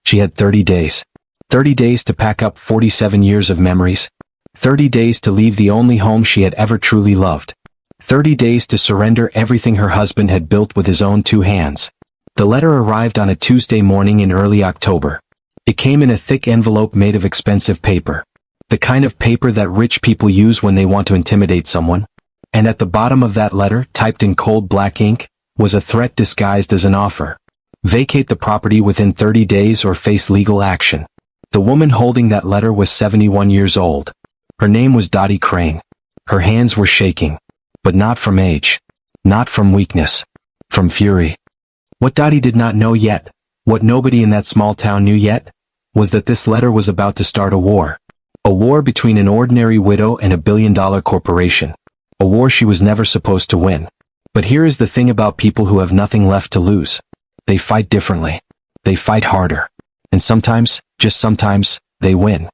She had 30 days. 30 days to pack up 47 years of memories. 30 days to leave the only home she had ever truly loved. 30 days to surrender everything her husband had built with his own 2 hands. The letter arrived on a Tuesday morning in early October. It came in a thick envelope made of expensive paper. The kind of paper that rich people use when they want to intimidate someone. And at the bottom of that letter, typed in cold black ink, was a threat disguised as an offer. Vacate the property within 30 days or face legal action. The woman holding that letter was 71 years old. Her name was Dottie Crane. Her hands were shaking. But not from age. Not from weakness. From fury. What Dottie did not know yet, what nobody in that small town knew yet, was that this letter was about to start a war. A war between an ordinary widow and a billion-dollar corporation. A war she was never supposed to win. But here is the thing about people who have nothing left to lose. They fight differently. They fight harder. And sometimes, just sometimes, they win.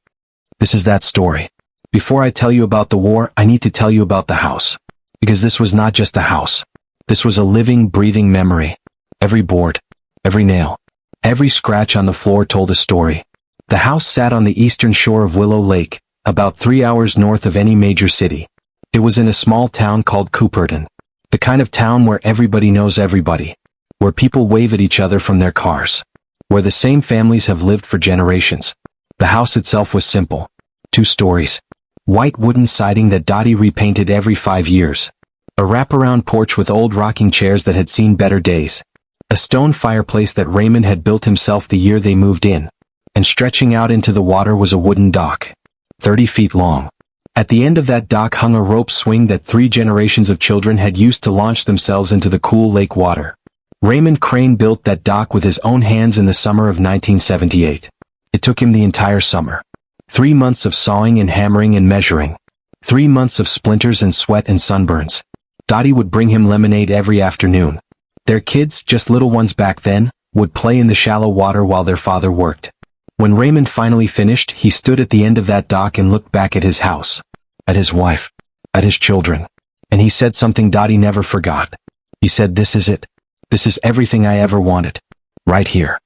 This is that story. Before I tell you about the war, I need to tell you about the house. Because this was not just a house. This was a living, breathing memory. Every board, every nail, every scratch on the floor told a story. The house sat on the eastern shore of Willow Lake, about 3 hours north of any major city. It was in a small town called Cooperton. The kind of town where everybody knows everybody. Where people wave at each other from their cars. Where the same families have lived for generations. The house itself was simple. 2 stories. White wooden siding that Dottie repainted every 5 years. A wraparound porch with old rocking chairs that had seen better days. A stone fireplace that Raymond had built himself the year they moved in. And stretching out into the water was a wooden dock. 30 feet long. At the end of that dock hung a rope swing that 3 generations of children had used to launch themselves into the cool lake water. Raymond Crane built that dock with his own hands in the summer of 1978. It took him the entire summer. 3 months of sawing and hammering and measuring. 3 months of splinters and sweat and sunburns. Dottie would bring him lemonade every afternoon. Their kids, just little ones back then, would play in the shallow water while their father worked. When Raymond finally finished, he stood at the end of that dock and looked back at his house. At his wife. At his children. And he said something Dottie never forgot. He said, "This is it. This is everything I ever wanted. Right here."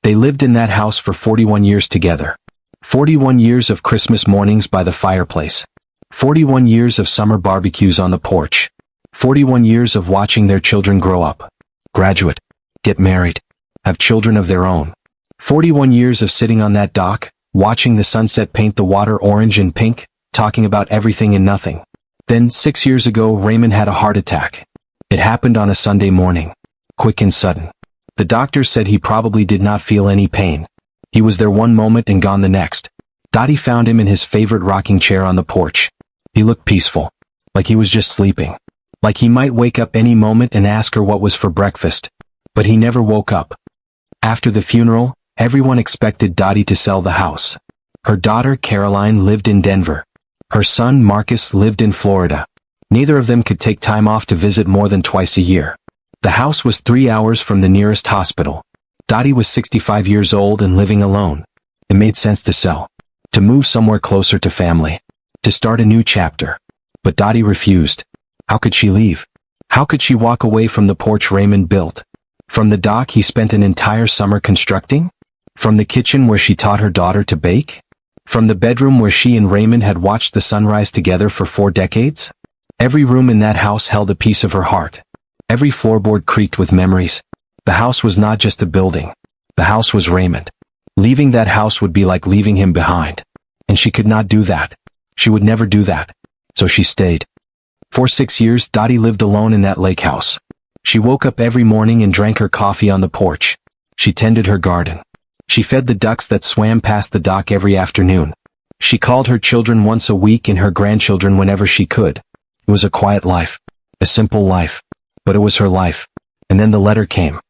They lived in that house for 41 years together. 41 years of Christmas mornings by the fireplace. 41 years of summer barbecues on the porch. 41 years of watching their children grow up. Graduate. Get married. Have children of their own. 41 years of sitting on that dock, watching the sunset paint the water orange and pink, talking about everything and nothing. Then, 6 years ago, Raymond had a heart attack. It happened on a Sunday morning. Quick and sudden. The doctors said he probably did not feel any pain. He was there one moment and gone the next. Dottie found him in his favorite rocking chair on the porch. He looked peaceful. Like he was just sleeping. Like he might wake up any moment and ask her what was for breakfast. But he never woke up. After the funeral, everyone expected Dottie to sell the house. Her daughter, Caroline, lived in Denver. Her son, Marcus, lived in Florida. Neither of them could take time off to visit more than twice a year. The house was 3 hours from the nearest hospital. Dottie was 65 years old and living alone. It made sense to sell. To move somewhere closer to family. To start a new chapter. But Dottie refused. How could she leave? How could she walk away from the porch Raymond built? From the dock he spent an entire summer constructing? From the kitchen where she taught her daughter to bake? From the bedroom where she and Raymond had watched the sunrise together for 4 decades? Every room in that house held a piece of her heart. Every floorboard creaked with memories. The house was not just a building. The house was Raymond. Leaving that house would be like leaving him behind. And she could not do that. She would never do that. So she stayed. For 6 years, Dottie lived alone in that lake house. She woke up every morning and drank her coffee on the porch. She tended her garden. She fed the ducks that swam past the dock every afternoon. She called her children once a week and her grandchildren whenever she could. It was a quiet life. A simple life. But it was her life. And then the letter came.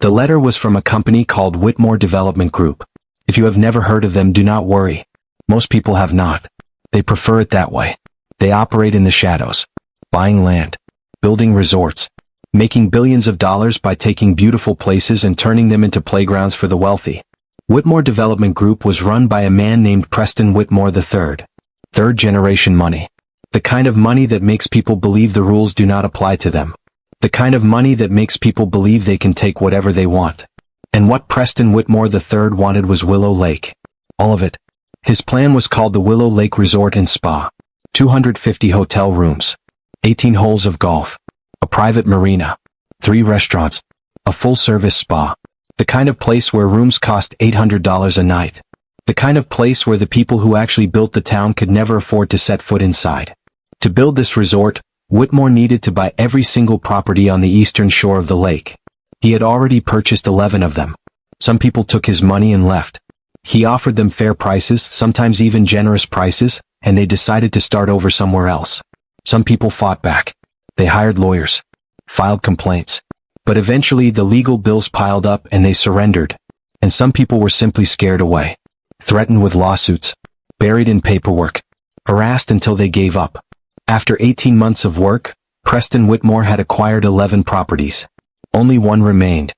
The letter was from a company called Whitmore Development Group. If you have never heard of them, do not worry. Most people have not. They prefer it that way. They operate in the shadows. Buying land. Building resorts. Making billions of dollars by taking beautiful places and turning them into playgrounds for the wealthy. Whitmore Development Group was run by a man named Preston Whitmore III. Third-generation money. The kind of money that makes people believe the rules do not apply to them. The kind of money that makes people believe they can take whatever they want. And what Preston Whitmore III wanted was Willow Lake. All of it. His plan was called the Willow Lake Resort and Spa. 250 hotel rooms. 18 holes of golf. A private marina. 3 restaurants. A full-service spa. The kind of place where rooms cost $800 a night. The kind of place where the people who actually built the town could never afford to set foot inside. To build this resort, Whitmore needed to buy every single property on the eastern shore of the lake. He had already purchased 11 of them. Some people took his money and left. He offered them fair prices, sometimes even generous prices, and they decided to start over somewhere else. Some people fought back. They hired lawyers. Filed complaints. But eventually the legal bills piled up and they surrendered. And some people were simply scared away. Threatened with lawsuits. Buried in paperwork. Harassed until they gave up. After 18 months of work, Preston Whitmore had acquired 11 properties. Only one remained.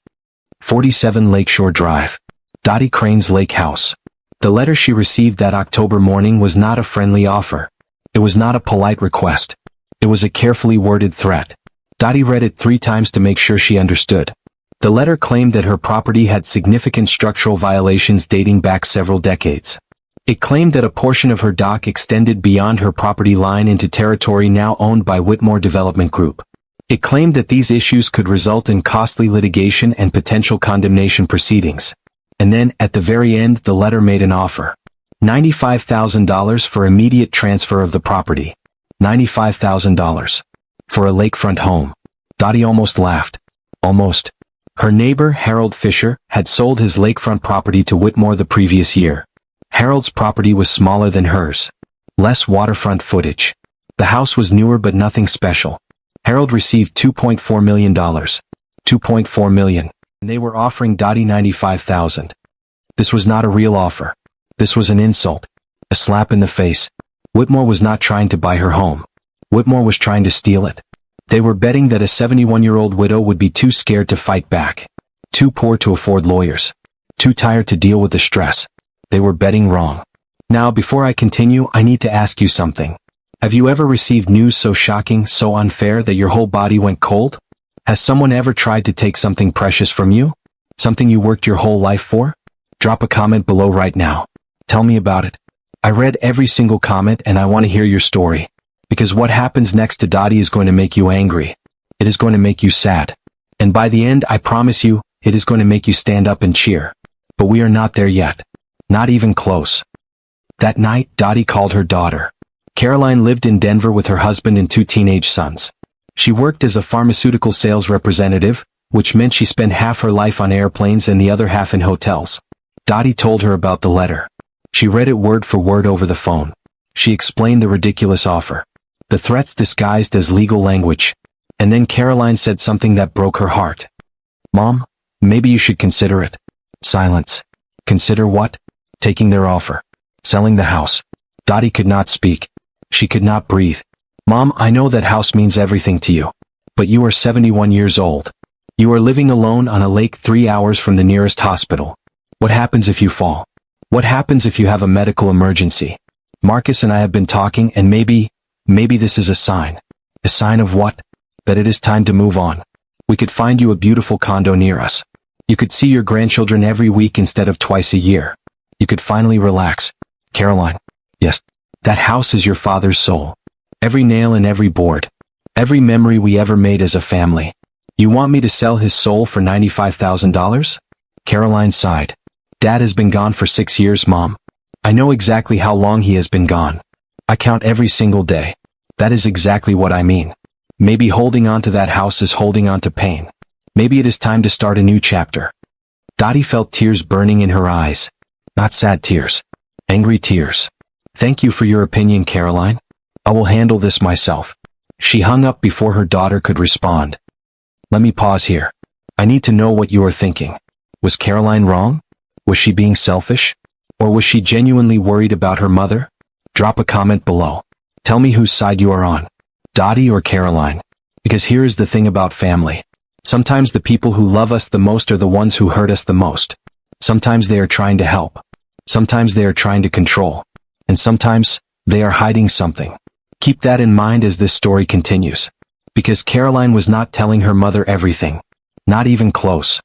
47 Lakeshore Drive. Dottie Crane's Lake House. The letter she received that October morning was not a friendly offer. It was not a polite request. It was a carefully worded threat. Dottie read it 3 times to make sure she understood. The letter claimed that her property had significant structural violations dating back several decades. It claimed that a portion of her dock extended beyond her property line into territory now owned by Whitmore Development Group. It claimed that these issues could result in costly litigation and potential condemnation proceedings. And then, at the very end, the letter made an offer. $95,000 for immediate transfer of the property. $95,000. For a lakefront home. Dottie almost laughed. Almost. Her neighbor, Harold Fisher, had sold his lakefront property to Whitmore the previous year. Harold's property was smaller than hers. Less waterfront footage. The house was newer but nothing special. Harold received $2.4 million. $2.4 million. And they were offering Dottie $95,000. This was not a real offer. This was an insult. A slap in the face. Whitmore was not trying to buy her home. Whitmore was trying to steal it. They were betting that a 71-year-old widow would be too scared to fight back. Too poor to afford lawyers. Too tired to deal with the stress. They were betting wrong. Now, before I continue, I need to ask you something. Have you ever received news so shocking, so unfair that your whole body went cold? Has someone ever tried to take something precious from you? Something you worked your whole life for? Drop a comment below right now. Tell me about it. I read every single comment and I want to hear your story. Because what happens next to Dottie is going to make you angry. It is going to make you sad. And by the end, I promise you, it is going to make you stand up and cheer. But we are not there yet. Not even close. That night, Dottie called her daughter. Caroline lived in Denver with her husband and 2 teenage sons. She worked as a pharmaceutical sales representative, which meant she spent half her life on airplanes and the other half in hotels. Dottie told her about the letter. She read it word for word over the phone. She explained the ridiculous offer. The threats disguised as legal language. And then Caroline said something that broke her heart. "Mom, maybe you should consider it." Silence. Consider what? Taking their offer. Selling the house. Dottie could not speak. She could not breathe. "Mom, I know that house means everything to you. But you are 71 years old. You are living alone on a lake 3 hours from the nearest hospital. What happens if you fall? What happens if you have a medical emergency? Marcus and I have been talking and maybe this is a sign. A sign of what? That it is time to move on. We could find you a beautiful condo near us. You could see your grandchildren every week instead of twice a year. You could finally relax." Caroline. "Yes. That house is your father's soul. Every nail and every board. Every memory we ever made as a family. You want me to sell his soul for $95,000? Caroline sighed. "Dad has been gone for 6 years, Mom. I know exactly how long he has been gone. I count every single day. That is exactly what I mean. Maybe holding on to that house is holding on to pain. Maybe it is time to start a new chapter." Dottie felt tears burning in her eyes. Not sad tears. Angry tears. "Thank you for your opinion, Caroline. I will handle this myself." She hung up before her daughter could respond. "Let me pause here. I need to know what you are thinking. Was Caroline wrong? Was she being selfish? Or was she genuinely worried about her mother? Drop a comment below. Tell me whose side you are on. Dottie or Caroline. Because here is the thing about family. Sometimes the people who love us the most are the ones who hurt us the most. Sometimes they are trying to help. Sometimes they are trying to control. And sometimes, they are hiding something. Keep that in mind as this story continues. Because Caroline was not telling her mother everything. Not even close.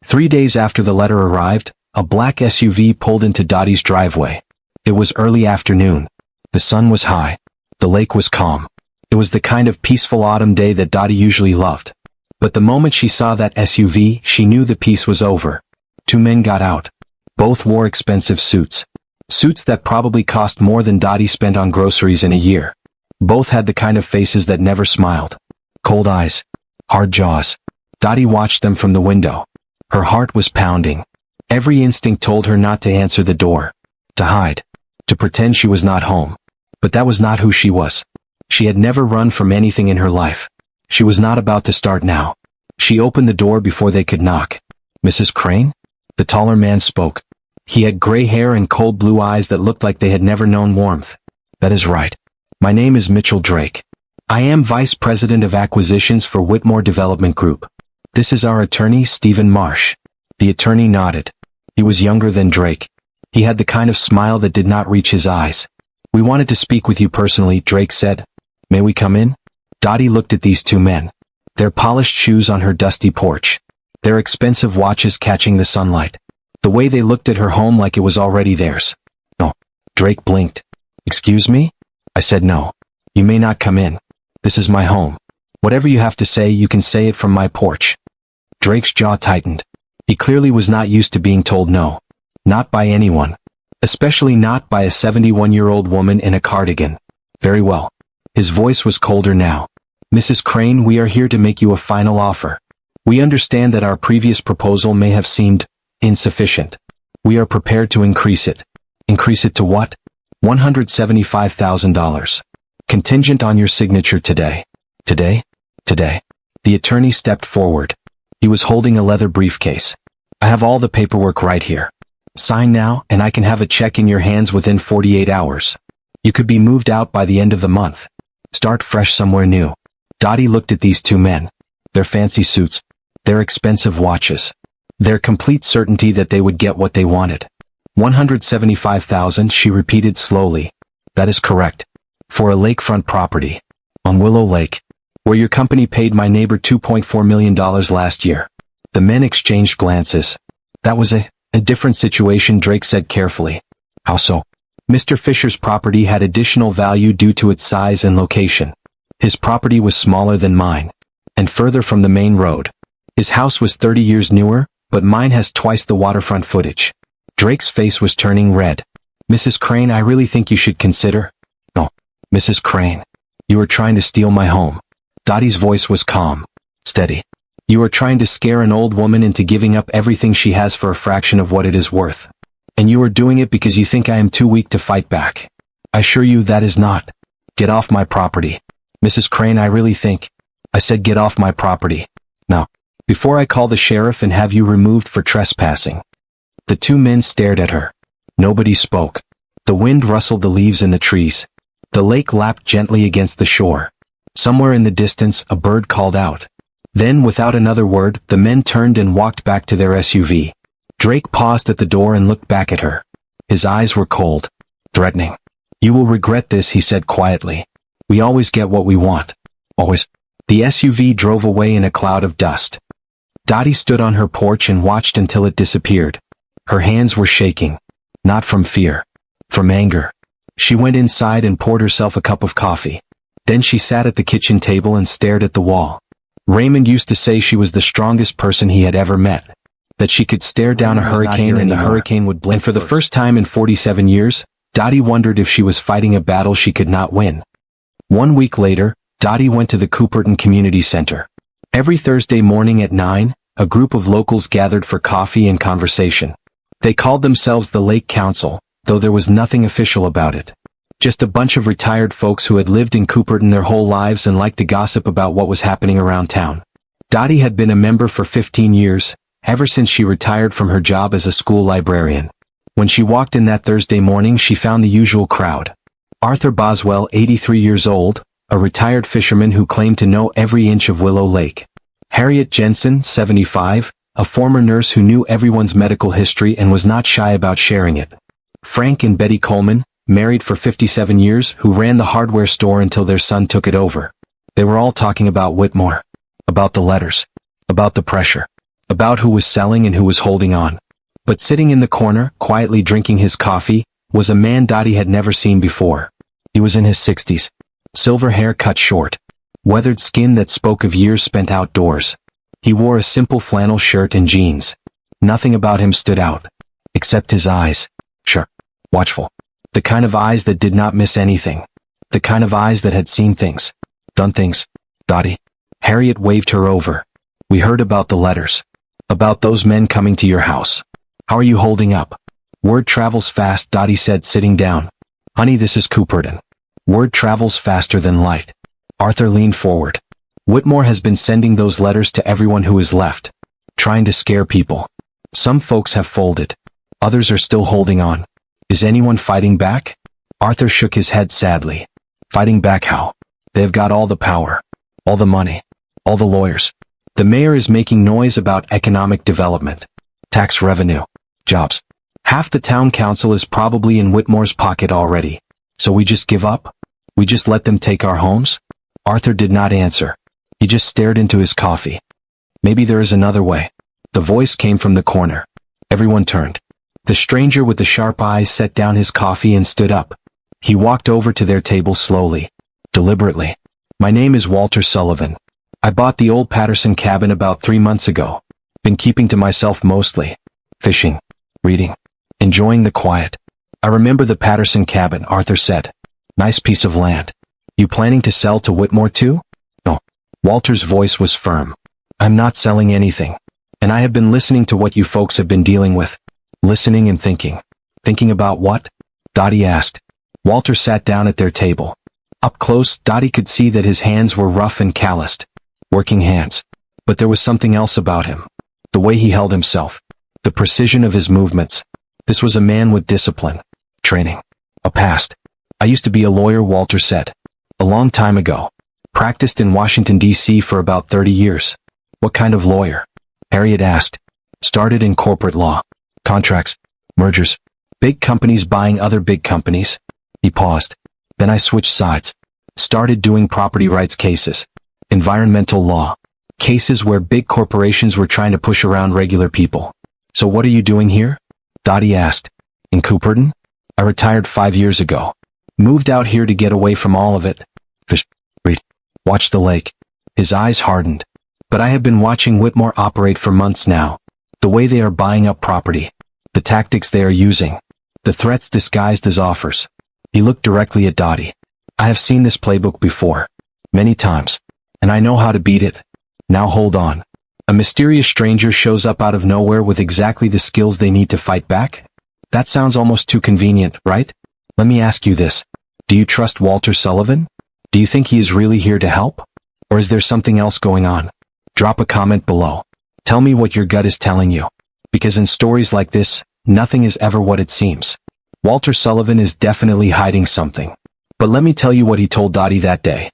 3 days after the letter arrived, a black SUV pulled into Dottie's driveway. It was early afternoon. The sun was high. The lake was calm. It was the kind of peaceful autumn day that Dottie usually loved. But the moment she saw that SUV, she knew the peace was over. 2 men got out. Both wore expensive suits. Suits that probably cost more than Dottie spent on groceries in a year. Both had the kind of faces that never smiled. Cold eyes. Hard jaws. Dottie watched them from the window. Her heart was pounding. Every instinct told her not to answer the door. To hide. To pretend she was not home. But that was not who she was. She had never run from anything in her life. She was not about to start now. She opened the door before they could knock. Mrs. Crane? The taller man spoke. He had gray hair and cold blue eyes that looked like they had never known warmth. That is right. My name is Mitchell Drake. I am Vice President of Acquisitions for Whitmore Development Group. This is our attorney, Stephen Marsh. The attorney nodded. He was younger than Drake. He had the kind of smile that did not reach his eyes. We wanted to speak with you personally, Drake said. May we come in? Dottie looked at these 2 men. Their polished shoes on her dusty porch. Their expensive watches catching the sunlight. The way they looked at her home like it was already theirs. No. Drake blinked. Excuse me? I said no. You may not come in. This is my home. Whatever you have to say, you can say it from my porch. Drake's jaw tightened. He clearly was not used to being told no. Not by anyone. Especially not by a 71-year-old woman in a cardigan. Very well. His voice was colder now. Mrs. Crane, we are here to make you a final offer. We understand that our previous proposal may have seemed insufficient. We are prepared to increase it. Increase it to what? $175,000. Contingent on your signature today. Today? Today. The attorney stepped forward. He was holding a leather briefcase. I have all the paperwork right here. Sign now, and I can have a check in your hands within 48 hours. You could be moved out by the end of the month. Start fresh somewhere new. Dottie looked at these 2 men. Their fancy suits. Their expensive watches. Their complete certainty that they would get what they wanted. 175,000, she repeated slowly. That is correct. For a lakefront property. On Willow Lake. Where your company paid my neighbor $2.4 million last year. The men exchanged glances. That was a different situation, Drake said carefully. How so? Mr. Fisher's property had additional value due to its size and location. His property was smaller than mine. And further from the main road. His house was 30 years newer, but mine has twice the waterfront footage. Drake's face was turning red. Mrs. Crane, I really think you should consider. No. Mrs. Crane. You are trying to steal my home. Dottie's voice was calm. Steady. You are trying to scare an old woman into giving up everything she has for a fraction of what it is worth. And you are doing it because you think I am too weak to fight back. I assure you that is not. Get off my property. Mrs. Crane, I really think. I said get off my property. Now. Before I call the sheriff and have you removed for trespassing. The 2 men stared at her. Nobody spoke. The wind rustled the leaves in the trees. The lake lapped gently against the shore. Somewhere in the distance, a bird called out. Then, without another word, the men turned and walked back to their SUV. Drake paused at the door and looked back at her. His eyes were cold. Threatening. You will regret this, he said quietly. We always get what we want. Always. The SUV drove away in a cloud of dust. Dottie stood on her porch and watched until it disappeared. Her hands were shaking. Not from fear. From anger. She went inside and poured herself a cup of coffee. Then she sat at the kitchen table and stared at the wall. Raymond used to say she was the strongest person he had ever met. That she could stare down a hurricane and the hurricane would blink. And for the first time in 47 years, Dottie wondered if she was fighting a battle she could not win. 1 week later, Dottie went to the Cooperton Community Center. Every Thursday morning at 9, a group of locals gathered for coffee and conversation. They called themselves the Lake Council, though there was nothing official about it. Just a bunch of retired folks who had lived in Cooperton their whole lives and liked to gossip about what was happening around town. Dottie had been a member for 15 years, ever since she retired from her job as a school librarian. When she walked in that Thursday morning, she found the usual crowd. Arthur Boswell, 83 years old, a retired fisherman who claimed to know every inch of Willow Lake. Harriet Jensen, 75, a former nurse who knew everyone's medical history and was not shy about sharing it. Frank and Betty Coleman, married for 57 years, who ran the hardware store until their son took it over. They were all talking about Whitmore. About the letters. About the pressure. about who was selling and who was holding on. But sitting in the corner, quietly drinking his coffee, was a man Dottie had never seen before. He was in his 60s. Silver hair cut short. Weathered skin that spoke of years spent outdoors. He wore a simple flannel shirt and jeans. Nothing about him stood out. Except his eyes. Sure. Watchful. The kind of eyes that did not miss anything. The kind of eyes that had seen things. Done things. Dottie. Harriet waved her over. We heard about the letters. About those men coming to your house. How are you holding up? Word travels fast, Dottie said, sitting down. Honey, this is Cooperton. Word travels faster than light. Arthur leaned forward. Whitmore has been sending those letters to everyone who is left. Trying to scare people. Some folks have folded. Others are still holding on. Is anyone fighting back? Arthur shook his head sadly. Fighting back how? They have got all the power. All the money. All the lawyers. The mayor is making noise about economic development. Tax revenue. Jobs. Half the town council is probably in Whitmore's pocket already. So we just give up? We just let them take our homes? Arthur did not answer. He just stared into his coffee. Maybe there is another way. The voice came from the corner. Everyone turned. The stranger with the sharp eyes set down his coffee and stood up. He walked over to their table slowly. Deliberately. My name is Walter Sullivan. I bought the old Patterson cabin about 3 months ago. Been keeping to myself mostly. Fishing. Reading. Enjoying the quiet. I remember the Patterson cabin, Arthur said. Nice piece of land. You planning to sell to Whitmore too? No. Walter's voice was firm. I'm not selling anything. And I have been listening to what you folks have been dealing with. Listening and thinking. Thinking about what? Dottie asked. Walter sat down at their table. Up close, Dottie could see that his hands were rough and calloused. Working hands. But there was something else about him. The way he held himself. The precision of his movements. This was a man with discipline. Training. A past. I used to be a lawyer, Walter said. A long time ago. Practiced in Washington, D.C. for about 30 years. What kind of lawyer? Harriet asked. Started in corporate law. Contracts. Mergers. Big companies buying other big companies. He paused. Then I switched sides. Started doing property rights cases. Environmental law. Cases where big corporations were trying to push around regular people. So what are you doing here? Dottie asked. In Cooperton? I retired 5 years ago. Moved out here to get away from all of it. Fish. Read. Watch the lake. His eyes hardened. But I have been watching Whitmore operate for months now. The way they are buying up property. The tactics they are using. The threats disguised as offers. He looked directly at Dottie. I have seen this playbook before. Many times. And I know how to beat it. Now hold on. A mysterious stranger shows up out of nowhere with exactly the skills they need to fight back? That sounds almost too convenient, right? Let me ask you this. Do you trust Walter Sullivan? Do you think he is really here to help? Or is there something else going on? Drop a comment below. Tell me what your gut is telling you. Because in stories like this, nothing is ever what it seems. Walter Sullivan is definitely hiding something. But let me tell you what he told Dottie that day.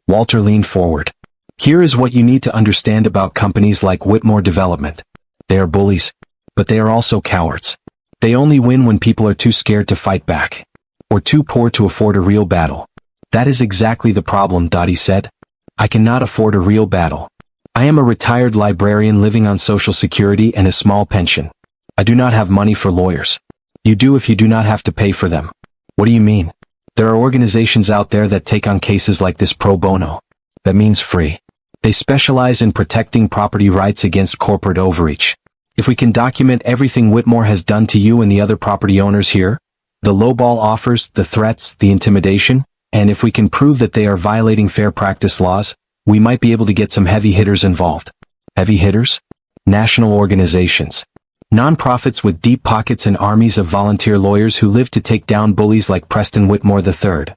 Walter leaned forward. Here is what you need to understand about companies like Whitmore Development. They are bullies, but they are also cowards. They only win when people are too scared to fight back. Or too poor to afford a real battle. That is exactly the problem, Dottie said. I cannot afford a real battle. I am a retired librarian living on Social Security and a small pension. I do not have money for lawyers. You do if you do not have to pay for them. What do you mean? There are organizations out there that take on cases like this pro bono. That means free. They specialize in protecting property rights against corporate overreach. If we can document everything Whitmore has done to you and the other property owners here, the lowball offers, the threats, the intimidation, and if we can prove that they are violating fair practice laws, we might be able to get some heavy hitters involved. Heavy hitters? National organizations. Non-profits with deep pockets and armies of volunteer lawyers who live to take down bullies like Preston Whitmore III.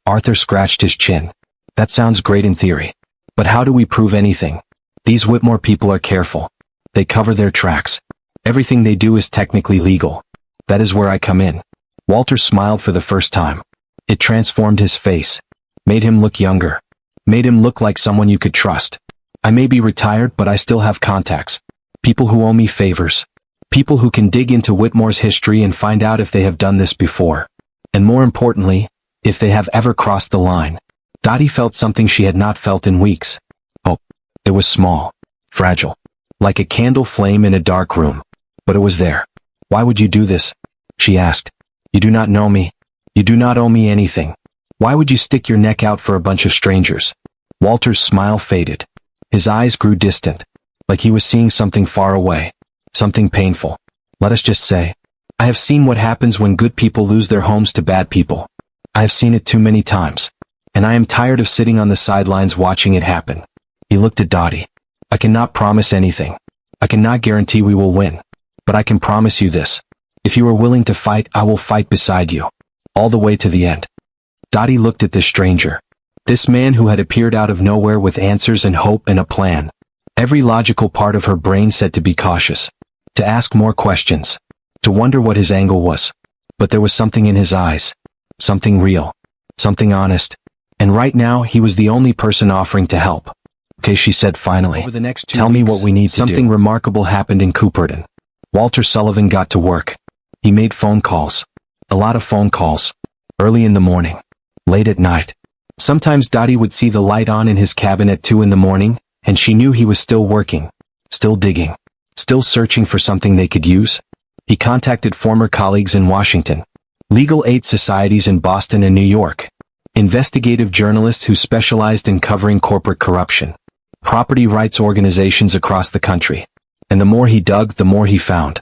Arthur scratched his chin. That sounds great in theory. But how do we prove anything? These Whitmore people are careful. They cover their tracks. Everything they do is technically legal. That is where I come in. Walter smiled for the first time. It transformed his face. Made him look younger. Made him look like someone you could trust. I may be retired, but I still have contacts. People who owe me favors. People who can dig into Whitmore's history and find out if they have done this before. And more importantly, if they have ever crossed the line. Dottie felt something she had not felt in weeks. Oh, it was small. Fragile. like a candle flame in a dark room. But it was there. "Why would you do this?" she asked. "You do not know me. You do not owe me anything. Why would you stick your neck out for a bunch of strangers?" Walter's smile faded. His eyes grew distant, like he was seeing something far away, something painful. "Let us just say, I have seen what happens when good people lose their homes to bad people. I have seen it too many times, and I am tired of sitting on the sidelines watching it happen." He looked at Dottie. "I cannot promise anything. I cannot guarantee we will win. But I can promise you this. If you are willing to fight, I will fight beside you. All the way to the end." Dottie looked at this stranger. This man who had appeared out of nowhere with answers and hope and a plan. Every logical part of her brain said to be cautious, to ask more questions, to wonder what his angle was. But there was something in his eyes. Something real. Something honest. And right now he was the only person offering to help. "Okay," she said finally. "Over the next 2 weeks, tell me what we need to do." Something remarkable happened in Cooperton. Walter Sullivan got to work. He made phone calls. A lot of phone calls. Early in the morning. Late at night. Sometimes Dottie would see the light on in his cabin at 2 in the morning, and she knew he was still working. Still digging. Still searching for something they could use. He contacted former colleagues in Washington. Legal aid societies in Boston and New York. Investigative journalists who specialized in covering corporate corruption. Property rights organizations across the country. And the more he dug, the more he found.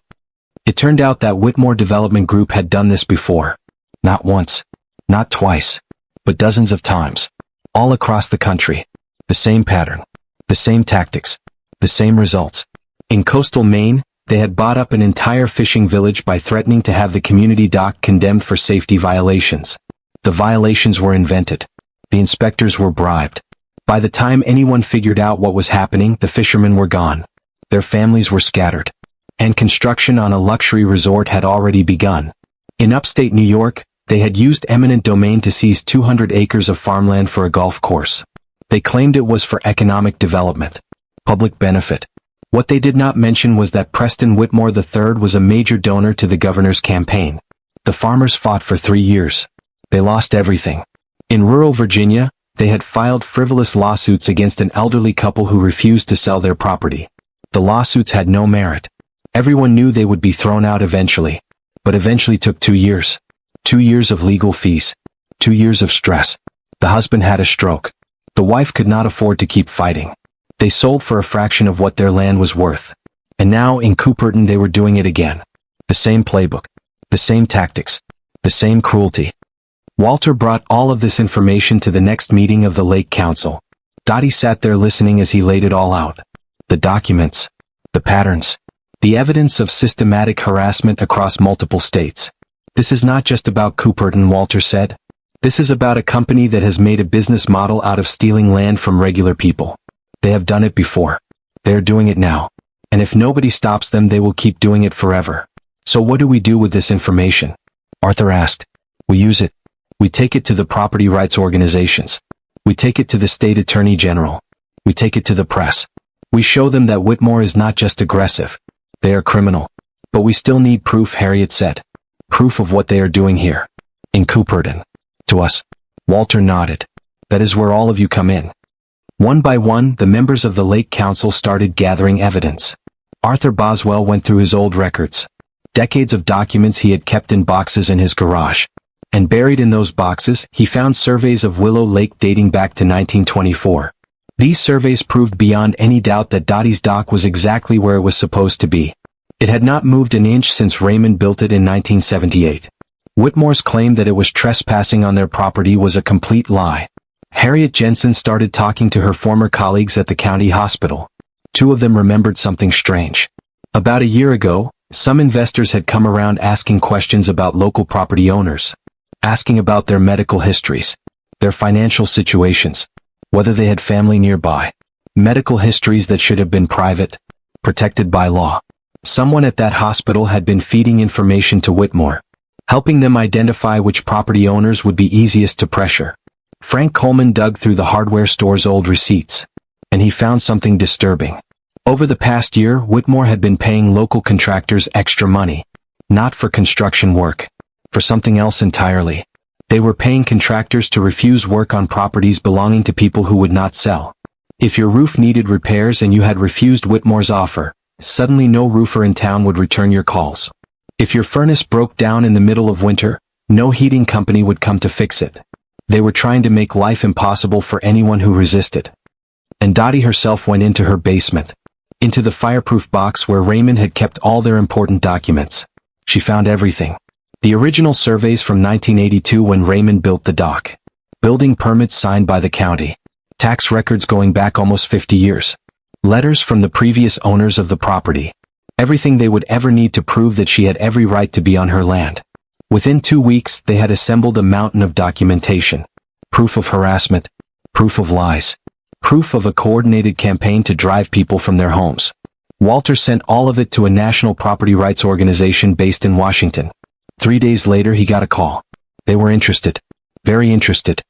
It turned out that Whitmore Development Group had done this before. Not once. Not twice. But dozens of times. All across the country. The same pattern. The same tactics. The same results. In coastal Maine, they had bought up an entire fishing village by threatening to have the community dock condemned for safety violations. The violations were invented. The inspectors were bribed. By the time anyone figured out what was happening, the fishermen were gone. Their families were scattered. And construction on a luxury resort had already begun. In upstate New York, they had used eminent domain to seize 200 acres of farmland for a golf course. They claimed it was for economic development. Public benefit. What they did not mention was that Preston Whitmore III was a major donor to the governor's campaign. The farmers fought for 3 years. They lost everything. In rural Virginia, they had filed frivolous lawsuits against an elderly couple who refused to sell their property. The lawsuits had no merit. Everyone knew they would be thrown out eventually. But eventually took 2 years. 2 years of legal fees. 2 years of stress. The husband had a stroke. The wife could not afford to keep fighting. They sold for a fraction of what their land was worth. And now in Cooperton they were doing it again. The same playbook. The same tactics. The same cruelty. Walter brought all of this information to the next meeting of the Lake Council. Dottie sat there listening as he laid it all out. The documents. The patterns. The evidence of systematic harassment across multiple states. "This is not just about Cooperton," Walter said. "This is about a company that has made a business model out of stealing land from regular people. They have done it before. They are doing it now. And if nobody stops them, they will keep doing it forever. So what do we do with this information?" Arthur asked. "We use it. We take it to the property rights organizations. We take it to the state attorney general. We take it to the press. We show them that Whitmore is not just aggressive. They are criminal. But we still need proof," Harriet said. "Proof of what they are doing here. In Cooperton. To us." Walter nodded. "That is where all of you come in." One by one, the members of the Lake Council started gathering evidence. Arthur Boswell went through his old records. Decades of documents he had kept in boxes in his garage. And buried in those boxes, he found surveys of Willow Lake dating back to 1924. These surveys proved beyond any doubt that Dottie's dock was exactly where it was supposed to be. It had not moved an inch since Raymond built it in 1978. Whitmore's claim that it was trespassing on their property was a complete lie. Harriet Jensen started talking to her former colleagues at the county hospital. 2 of them remembered something strange. About a year ago, some investors had come around asking questions about local property owners. Asking about their medical histories. Their financial situations. Whether they had family nearby. Medical histories that should have been private. Protected by law. Someone at that hospital had been feeding information to Whitmore. Helping them identify which property owners would be easiest to pressure. Frank Coleman dug through the hardware store's old receipts. And he found something disturbing. Over the past year, Whitmore had been paying local contractors extra money. Not for construction work. For something else entirely. They were paying contractors to refuse work on properties belonging to people who would not sell. If your roof needed repairs and you had refused Whitmore's offer, suddenly no roofer in town would return your calls. If your furnace broke down in the middle of winter, no heating company would come to fix it. They were trying to make life impossible for anyone who resisted. And Dottie herself went into her basement, into the fireproof box where Raymond had kept all their important documents. She found everything. The original surveys from 1982 when Raymond built the dock. Building permits signed by the county. Tax records going back almost 50 years. Letters from the previous owners of the property. Everything they would ever need to prove that she had every right to be on her land. Within 2 weeks, they had assembled a mountain of documentation. Proof of harassment. Proof of lies. Proof of a coordinated campaign to drive people from their homes. Walter sent all of it to a national property rights organization based in Washington. 3 days later he got a call. They were interested. Very interested.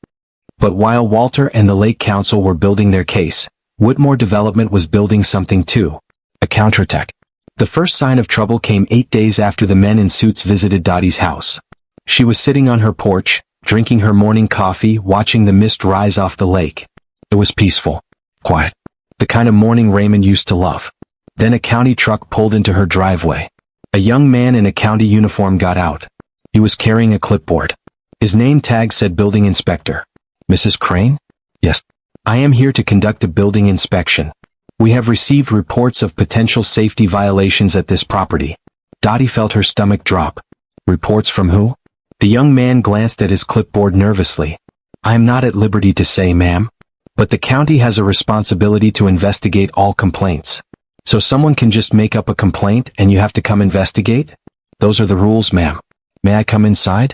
But while Walter and the Lake Council were building their case, Whitmore Development was building something too. A counterattack. The first sign of trouble came 8 days after the men in suits visited Dottie's house. She was sitting on her porch, drinking her morning coffee, watching the mist rise off the lake. It was peaceful. Quiet. The kind of morning Raymond used to love. Then a county truck pulled into her driveway. A young man in a county uniform got out. He was carrying a clipboard. His name tag said building inspector. Mrs. Crane? Yes. I am here to conduct a building inspection. We have received reports of potential safety violations at this property. Dottie felt her stomach drop. Reports from who? The young man glanced at his clipboard nervously. I am not at liberty to say, ma'am. But the county has a responsibility to investigate all complaints. So someone can just make up a complaint and you have to come investigate? Those are the rules, ma'am. May I come inside?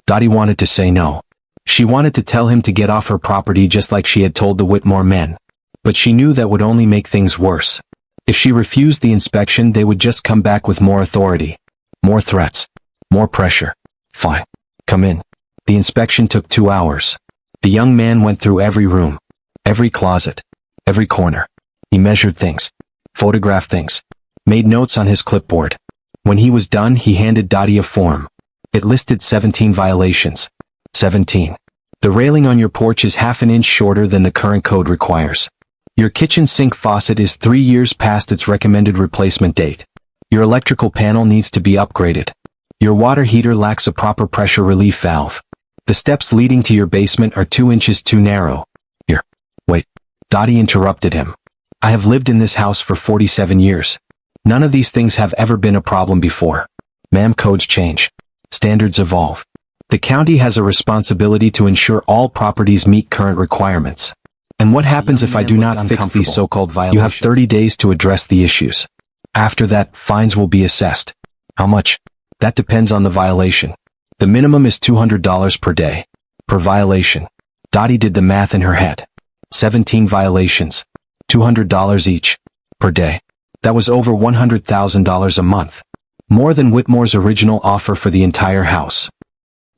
Dottie wanted to say no. She wanted to tell him to get off her property just like she had told the Whitmore men. But she knew that would only make things worse. If she refused the inspection, they would just come back with more authority. More threats. More pressure. Fine. Come in. The inspection took 2 hours. The young man went through every room. Every closet. Every corner. He measured things. Photographed things. Made notes on his clipboard. When he was done, he handed Dottie a form. It listed 17 violations. 17. The railing on your porch is half an inch shorter than the current code requires. Your kitchen sink faucet is 3 years past its recommended replacement date. Your electrical panel needs to be upgraded. Your water heater lacks a proper pressure relief valve. The steps leading to your basement are 2 inches too narrow. Here. Wait. Dottie interrupted him. I have lived in this house for 47 years. None of these things have ever been a problem before. Ma'am, codes change. Standards evolve. The county has a responsibility to ensure all properties meet current requirements. And what happens if I do not fix these so-called violations? You have 30 days to address the issues. After that, fines will be assessed. How much? That depends on the violation. The minimum is $200 per day. Per violation. Dottie did the math in her head. 17 violations. $200 each. Per day. That was over $100,000 a month. More than Whitmore's original offer for the entire house.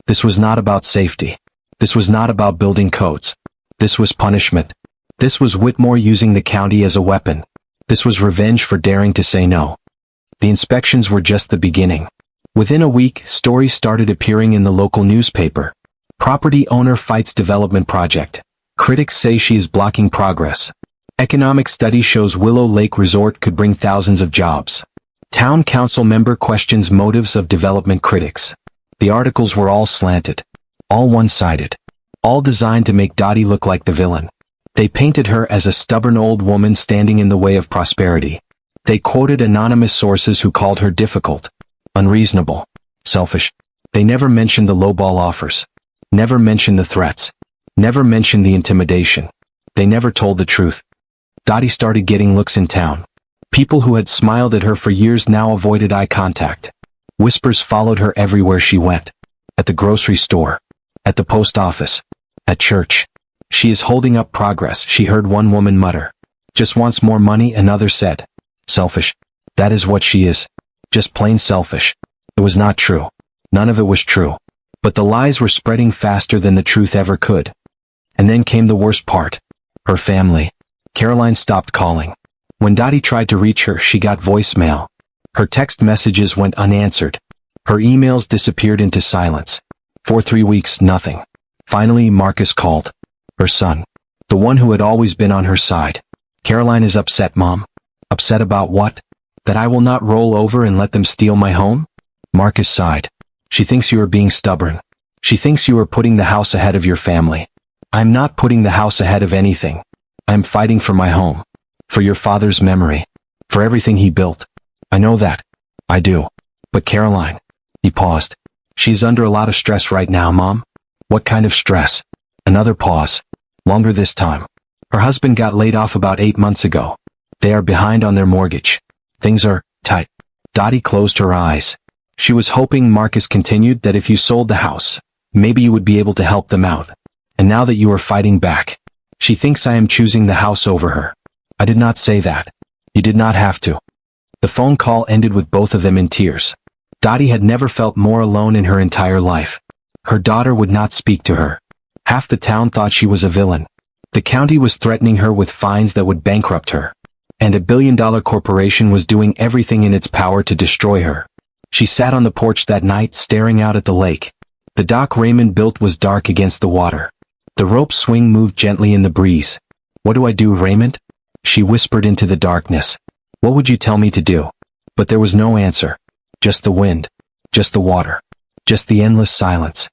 This was not about safety. This was not about building codes. This was punishment. This was Whitmore using the county as a weapon. This was revenge for daring to say no. The inspections were just the beginning. Within a week, stories started appearing in the local newspaper. Property owner fights development project. Critics say she is blocking progress. Economic study shows Willow Lake Resort could bring thousands of jobs. Town council member questions motives of development critics. The articles were all slanted. All one-sided. All designed to make Dottie look like the villain. They painted her as a stubborn old woman standing in the way of prosperity. They quoted anonymous sources who called her difficult, unreasonable, selfish. They never mentioned the lowball offers. Never mentioned the threats. Never mentioned the intimidation. They never told the truth. Dottie started getting looks in town. People who had smiled at her for years now avoided eye contact. Whispers followed her everywhere she went. At the grocery store. At the post office. At church. She is holding up progress, she heard one woman mutter. Just wants more money, another said. Selfish. That is what she is. Just plain selfish. It was not true. None of it was true. But the lies were spreading faster than the truth ever could. And then came the worst part. Her family. Caroline stopped calling. When Dottie tried to reach her, she got voicemail. Her text messages went unanswered. Her emails disappeared into silence. For 3 weeks, nothing. Finally, Marcus called. Her son. The one who had always been on her side. Caroline is upset, Mom. Upset about what? That I will not roll over and let them steal my home? Marcus sighed. She thinks you are being stubborn. She thinks you are putting the house ahead of your family. I'm not putting the house ahead of anything. I'm fighting for my home. For your father's memory. For everything he built. I know that. I do. But Caroline. He paused. She's under a lot of stress right now, Mom. What kind of stress? Another pause. Longer this time. Her husband got laid off about 8 months ago. They are behind on their mortgage. Things are tight. Dottie closed her eyes. She was hoping Marcus continued that if you sold the house, maybe you would be able to help them out. And now that you are fighting back, she thinks I am choosing the house over her. I did not say that. You did not have to. The phone call ended with both of them in tears. Dottie had never felt more alone in her entire life. Her daughter would not speak to her. Half the town thought she was a villain. The county was threatening her with fines that would bankrupt her. And a billion-dollar corporation was doing everything in its power to destroy her. She sat on the porch that night staring out at the lake. The dock Raymond built was dark against the water. The rope swing moved gently in the breeze. What do I do, Raymond? She whispered into the darkness. What would you tell me to do? But there was no answer. Just the wind. Just the water. Just the endless silence.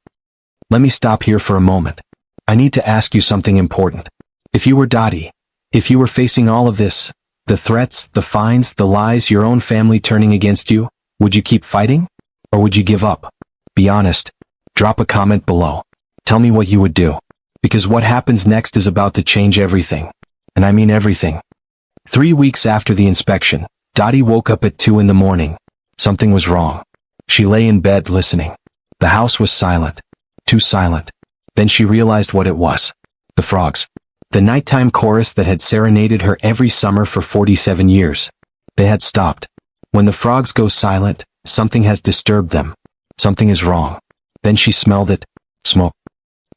Let me stop here for a moment. I need to ask you something important. If you were Dottie, if you were facing all of this, the threats, the fines, the lies, your own family turning against you, would you keep fighting? Or would you give up? Be honest. Drop a comment below. Tell me what you would do. Because what happens next is about to change everything. And I mean everything. 3 weeks after the inspection, Dottie woke up at 2 in the morning. Something was wrong. She lay in bed listening. The house was silent. Too silent. Then she realized what it was. The frogs. The nighttime chorus that had serenaded her every summer for 47 years. They had stopped. When the frogs go silent, something has disturbed them. Something is wrong. Then she smelled it. Smoke.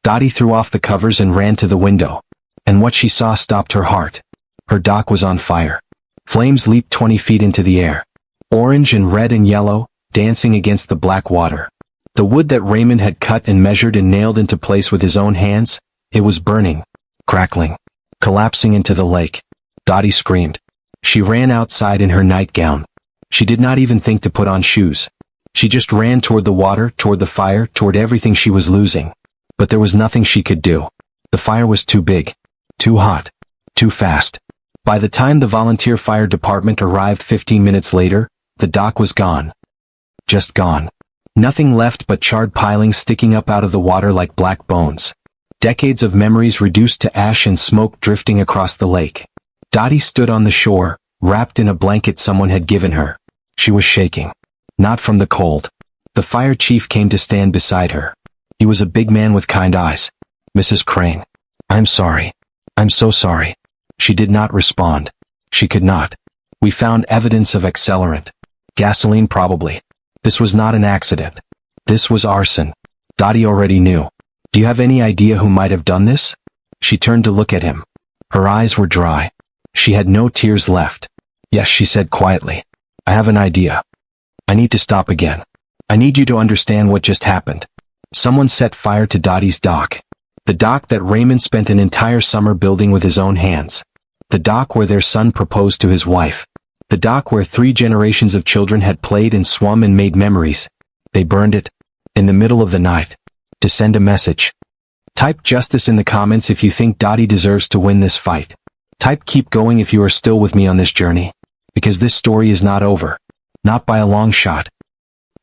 Dottie threw off the covers and ran to the window. And what she saw stopped her heart. Her dock was on fire. Flames leaped 20 feet into the air. Orange and red and yellow, dancing against the black water. The wood that Raymond had cut and measured and nailed into place with his own hands, it was burning, crackling, collapsing into the lake. Dottie screamed. She ran outside in her nightgown. She did not even think to put on shoes. She just ran toward the water, toward the fire, toward everything she was losing. But there was nothing she could do. The fire was too big, too hot, too fast. By the time the volunteer fire department arrived 15 minutes later, the dock was gone. Just gone. Nothing left but charred pilings sticking up out of the water like black bones. Decades of memories reduced to ash and smoke drifting across the lake. Dottie stood on the shore, wrapped in a blanket someone had given her. She was shaking. Not from the cold. The fire chief came to stand beside her. He was a big man with kind eyes. Mrs. Crane. I'm sorry. I'm so sorry. She did not respond. She could not. We found evidence of accelerant. Gasoline probably. This was not an accident. This was arson. Dottie already knew. Do you have any idea who might have done this? She turned to look at him. Her eyes were dry. She had no tears left. Yes, she said quietly. I have an idea. I need to stop again. I need you to understand what just happened. Someone set fire to Dottie's dock. The dock that Raymond spent an entire summer building with his own hands. The dock where their son proposed to his wife. The dock where 3 generations of children had played and swum and made memories. They burned it. In the middle of the night. To send a message. Type justice in the comments if you think Dottie deserves to win this fight. Type keep going if you are still with me on this journey. Because this story is not over. Not by a long shot.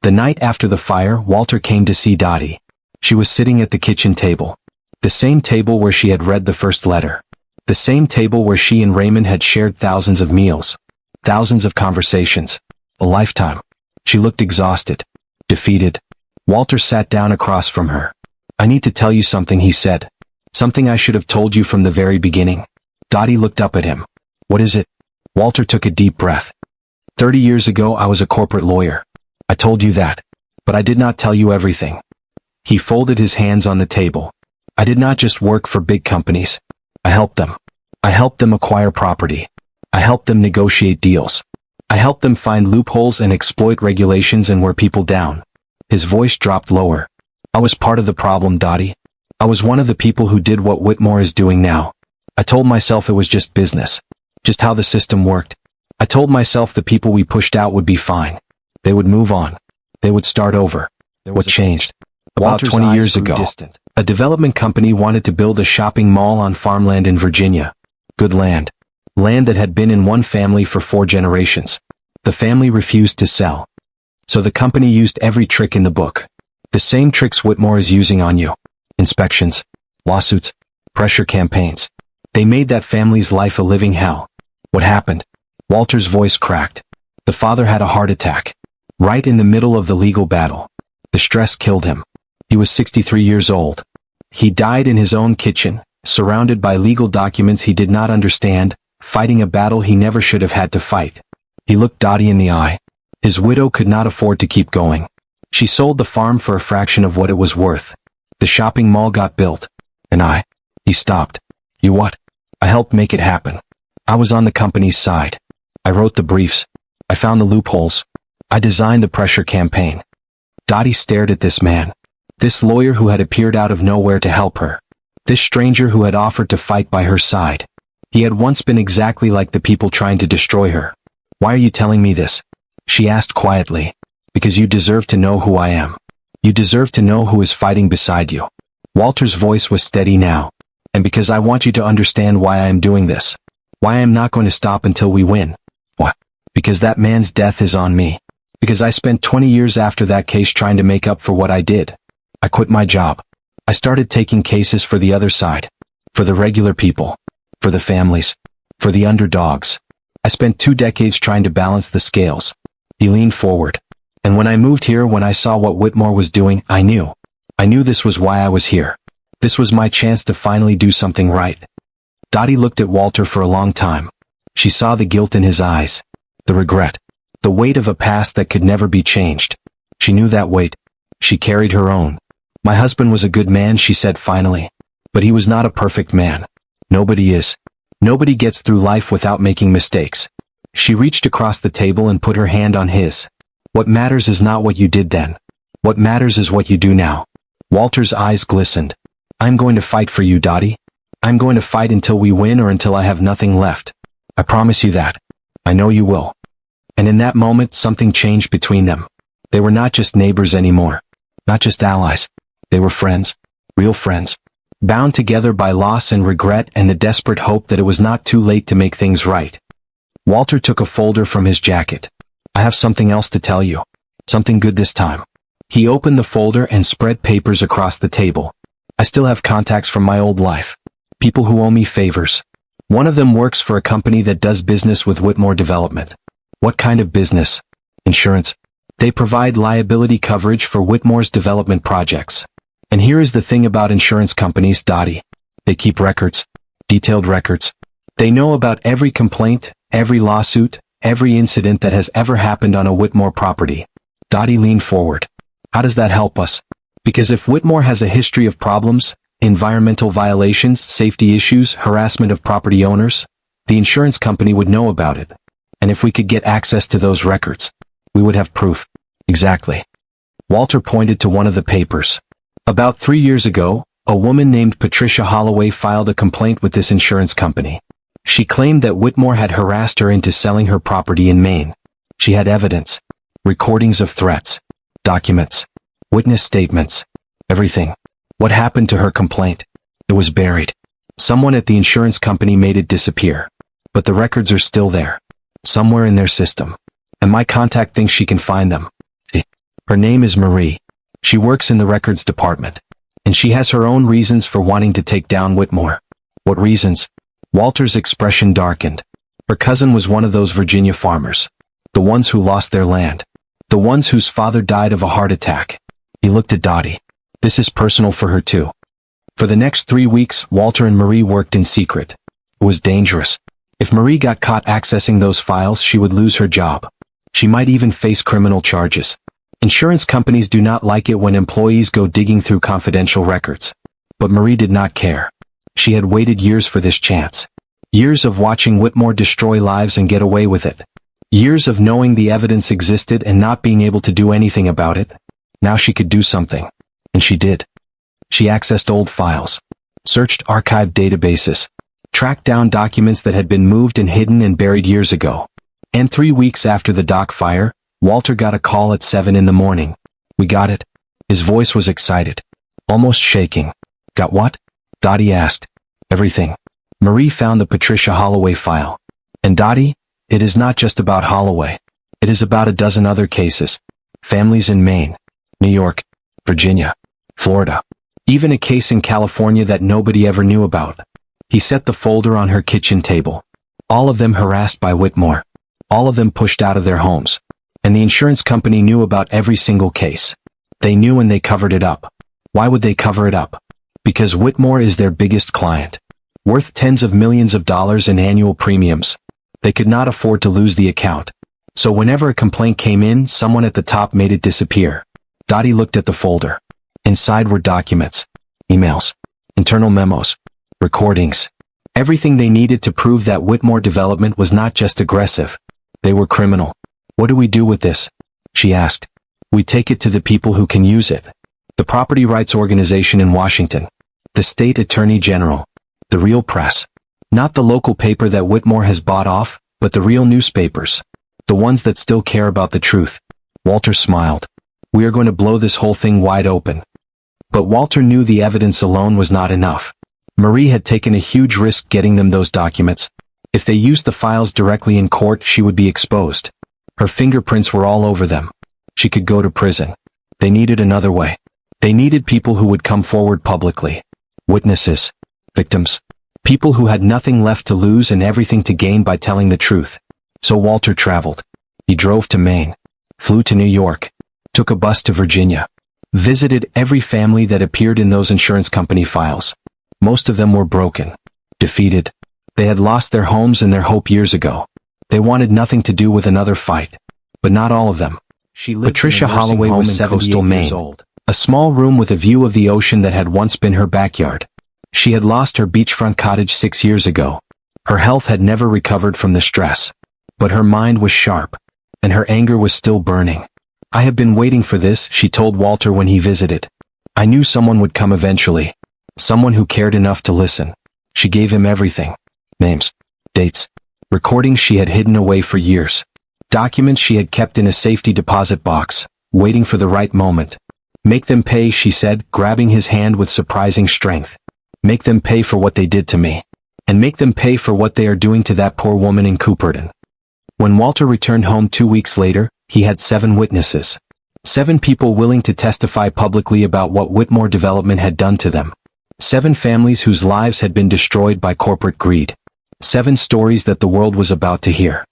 The night after the fire, Walter came to see Dottie. She was sitting at the kitchen table. The same table where she had read the first letter. The same table where she and Raymond had shared thousands of meals. Thousands of conversations. A lifetime. She looked exhausted. Defeated. Walter sat down across from her. I need to tell you something, he said. Something I should have told you from the very beginning. Dottie looked up at him. What is it? Walter took a deep breath. 30 years ago I was a corporate lawyer. I told you that. But I did not tell you everything. He folded his hands on the table. I did not just work for big companies. I helped them. I helped them acquire property. I helped them negotiate deals. I helped them find loopholes and exploit regulations and wear people down. His voice dropped lower. I was part of the problem, Dottie. I was one of the people who did what Whitmore is doing now. I told myself it was just business. Just how the system worked. I told myself the people we pushed out would be fine. They would move on. They would start over. What changed? About 20 years ago, a development company wanted to build a shopping mall on farmland in Virginia. Good land. Land that had been in one family for 4 generations. The family refused to sell. So the company used every trick in the book. The same tricks Whitmore is using on you. Inspections, lawsuits, pressure campaigns. They made that family's life a living hell. What happened? Walter's voice cracked. The father had a heart attack. Right in the middle of the legal battle. The stress killed him. He was 63 years old. He died in his own kitchen, surrounded by legal documents he did not understand, fighting a battle he never should have had to fight. He looked Dottie in the eye. His widow could not afford to keep going. She sold the farm for a fraction of what it was worth. The shopping mall got built. And he stopped. You what? I helped make it happen. I was on the company's side. I wrote the briefs. I found the loopholes. I designed the pressure campaign. Dottie stared at this man. This lawyer who had appeared out of nowhere to help her. This stranger who had offered to fight by her side. He had once been exactly like the people trying to destroy her. Why are you telling me this? She asked quietly. Because you deserve to know who I am. You deserve to know who is fighting beside you. Walter's voice was steady now. And because I want you to understand why I am doing this. Why I am not going to stop until we win. What? Because that man's death is on me. Because I spent 20 years after that case trying to make up for what I did. I quit my job. I started taking cases for the other side. For the regular people. For the families. For the underdogs. I spent 2 decades trying to balance the scales. He leaned forward. And when I moved here, when I saw what Whitmore was doing, I knew. I knew this was why I was here. This was my chance to finally do something right. Dottie looked at Walter for a long time. She saw the guilt in his eyes. The regret. The weight of a past that could never be changed. She knew that weight. She carried her own. My husband was a good man, she said finally. But he was not a perfect man. Nobody is. Nobody gets through life without making mistakes. She reached across the table and put her hand on his. What matters is not what you did then. What matters is what you do now. Walter's eyes glistened. I'm going to fight for you, Dottie. I'm going to fight until we win or until I have nothing left. I promise you that. I know you will. And in that moment, something changed between them. They were not just neighbors anymore. Not just allies. They were friends. Real friends. Bound together by loss and regret and the desperate hope that it was not too late to make things right. Walter took a folder from his jacket. I have something else to tell you. Something good this time. He opened the folder and spread papers across the table. I still have contacts from my old life. People who owe me favors. One of them works for a company that does business with Whitmore Development. What kind of business? Insurance. They provide liability coverage for Whitmore's development projects. And here is the thing about insurance companies, Dottie. They keep records. Detailed records. They know about every complaint, every lawsuit, every incident that has ever happened on a Whitmore property. Dottie leaned forward. How does that help us? Because if Whitmore has a history of problems, environmental violations, safety issues, harassment of property owners, the insurance company would know about it. And if we could get access to those records, we would have proof. Exactly. Walter pointed to one of the papers. About 3 years ago, a woman named Patricia Holloway filed a complaint with this insurance company. She claimed that Whitmore had harassed her into selling her property in Maine. She had evidence. Recordings of threats. Documents. Witness statements. Everything. What happened to her complaint? It was buried. Someone at the insurance company made it disappear. But the records are still there. Somewhere in their system. And my contact thinks she can find them. Her name is Marie. She works in the records department. And she has her own reasons for wanting to take down Whitmore. What reasons? Walter's expression darkened. Her cousin was one of those Virginia farmers. The ones who lost their land. The ones whose father died of a heart attack. He looked at Dottie. This is personal for her too. For the next 3 weeks, Walter and Marie worked in secret. It was dangerous. If Marie got caught accessing those files, she would lose her job. She might even face criminal charges. Insurance companies do not like it when employees go digging through confidential records. But Marie did not care. She had waited years for this chance. Years of watching Whitmore destroy lives and get away with it. Years of knowing the evidence existed and not being able to do anything about it. Now she could do something. And she did. She accessed old files. Searched archived databases. tracked down documents that had been moved and hidden and buried years ago. And 3 weeks after the dock fire, Walter got a call at 7 in the morning. "We got it." His voice was excited, almost shaking. "Got what?" Dottie asked. "Everything." Marie found the Patricia Holloway file. "And Dottie, it is not just about Holloway. It is about a dozen other cases. Families in Maine, New York, Virginia, Florida. Even a case in California that nobody ever knew about." He set the folder on her kitchen table. All of them harassed by Whitmore. All of them pushed out of their homes. And the insurance company knew about every single case. They knew and they covered it up. Why would they cover it up? Because Whitmore is their biggest client. Worth tens of millions of dollars in annual premiums. They could not afford to lose the account. So whenever a complaint came in, someone at the top made it disappear. Dottie looked at the folder. Inside were documents, emails, internal memos, recordings. Everything they needed to prove that Whitmore Development was not just aggressive. They were criminal. "What do we do with this?" she asked. "We take it to the people who can use it. The property rights organization in Washington. The state attorney general. The real press. Not the local paper that Whitmore has bought off, but the real newspapers. The ones that still care about the truth." Walter smiled. "We are going to blow this whole thing wide open." But Walter knew the evidence alone was not enough. Marie had taken a huge risk getting them those documents. If they used the files directly in court, she would be exposed. Her fingerprints were all over them. She could go to prison. They needed another way. They needed people who would come forward publicly. Witnesses. Victims. People who had nothing left to lose and everything to gain by telling the truth. So Walter traveled. He drove to Maine. Flew to New York. Took a bus to Virginia. Visited every family that appeared in those insurance company files. Most of them were broken. Defeated. They had lost their homes and their hope years ago. They wanted nothing to do with another fight. But not all of them. Patricia Holloway was 78 years old. A small room with a view of the ocean that had once been her backyard. She had lost her beachfront cottage 6 years ago. Her health had never recovered from the stress. But her mind was sharp. And her anger was still burning. "I have been waiting for this," she told Walter when he visited. "I knew someone would come eventually. Someone who cared enough to listen." She gave him everything. Names. Dates. Recordings she had hidden away for years. Documents she had kept in a safety deposit box, waiting for the right moment. "Make them pay," she said, grabbing his hand with surprising strength. "Make them pay for what they did to me. And make them pay for what they are doing to that poor woman in Cooperton." When Walter returned home 2 weeks later, he had 7 witnesses. 7 people willing to testify publicly about what Whitmore Development had done to them. 7 families whose lives had been destroyed by corporate greed. 7 stories that the world was about to hear.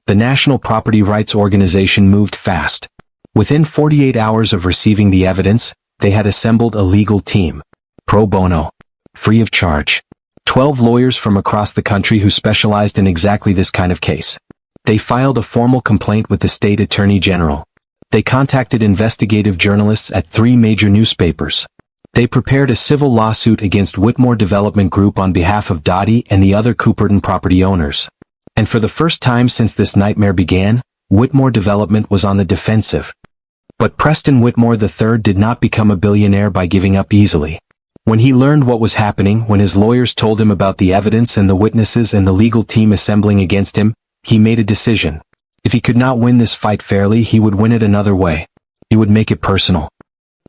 The National Property Rights Organization moved fast. Within 48 hours of receiving the evidence, they had assembled a legal team. Pro bono. Free of charge. 12 lawyers from across the country who specialized in exactly this kind of case. They filed a formal complaint with the state attorney general. They contacted investigative journalists at 3 major newspapers. They prepared a civil lawsuit against Whitmore Development Group on behalf of Dottie and the other Cooperton property owners. And for the first time since this nightmare began, Whitmore Development was on the defensive. But Preston Whitmore III did not become a billionaire by giving up easily. When he learned what was happening, when his lawyers told him about the evidence and the witnesses and the legal team assembling against him, he made a decision. If he could not win this fight fairly, he would win it another way. He would make it personal.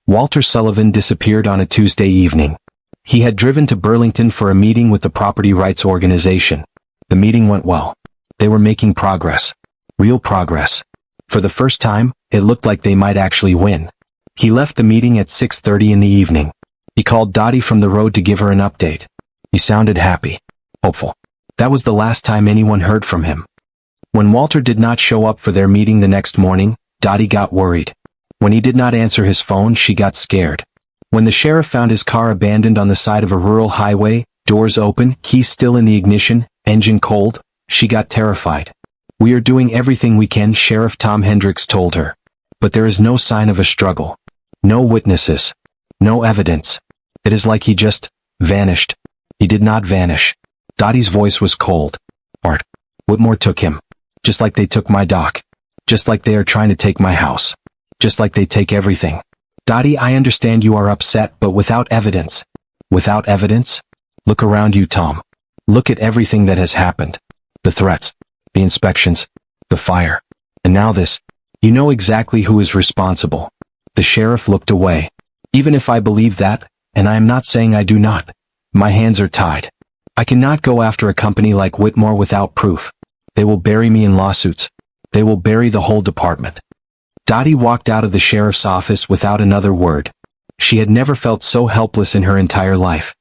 Walter Sullivan disappeared on a Tuesday evening. He had driven to Burlington for a meeting with the property rights organization. The meeting went well. They were making progress. Real progress. For the first time, it looked like they might actually win. He left the meeting at 6:30 in the evening. He called Dottie from the road to give her an update. He sounded happy. Hopeful. That was the last time anyone heard from him. When Walter did not show up for their meeting the next morning, Dottie got worried. When he did not answer his phone, she got scared. When the sheriff found his car abandoned on the side of a rural highway, doors open, keys still in the ignition, engine cold, she got terrified. "We are doing everything we can," Sheriff Tom Hendricks told her. "But there is no sign of a struggle. No witnesses. No evidence. It is like he just vanished." He did not vanish. Dottie's voice was cold. "Art. Whitmore took him. Just like they took my dock. Just like they are trying to take my house. Just like they take everything. Dottie, I understand you are upset, but without evidence." "Without evidence?" "Look around you, Tom. Look at everything that has happened. The threats, the inspections, the fire. And now this. You know exactly who is responsible. The sheriff looked away. Even if I believe that, and I am not saying I do not, my hands are tied. I cannot go after a company like Whitmore without proof. They will bury me in lawsuits. They will bury the whole department. Dottie walked out of the sheriff's office without another word. She had never felt so helpless in her entire life.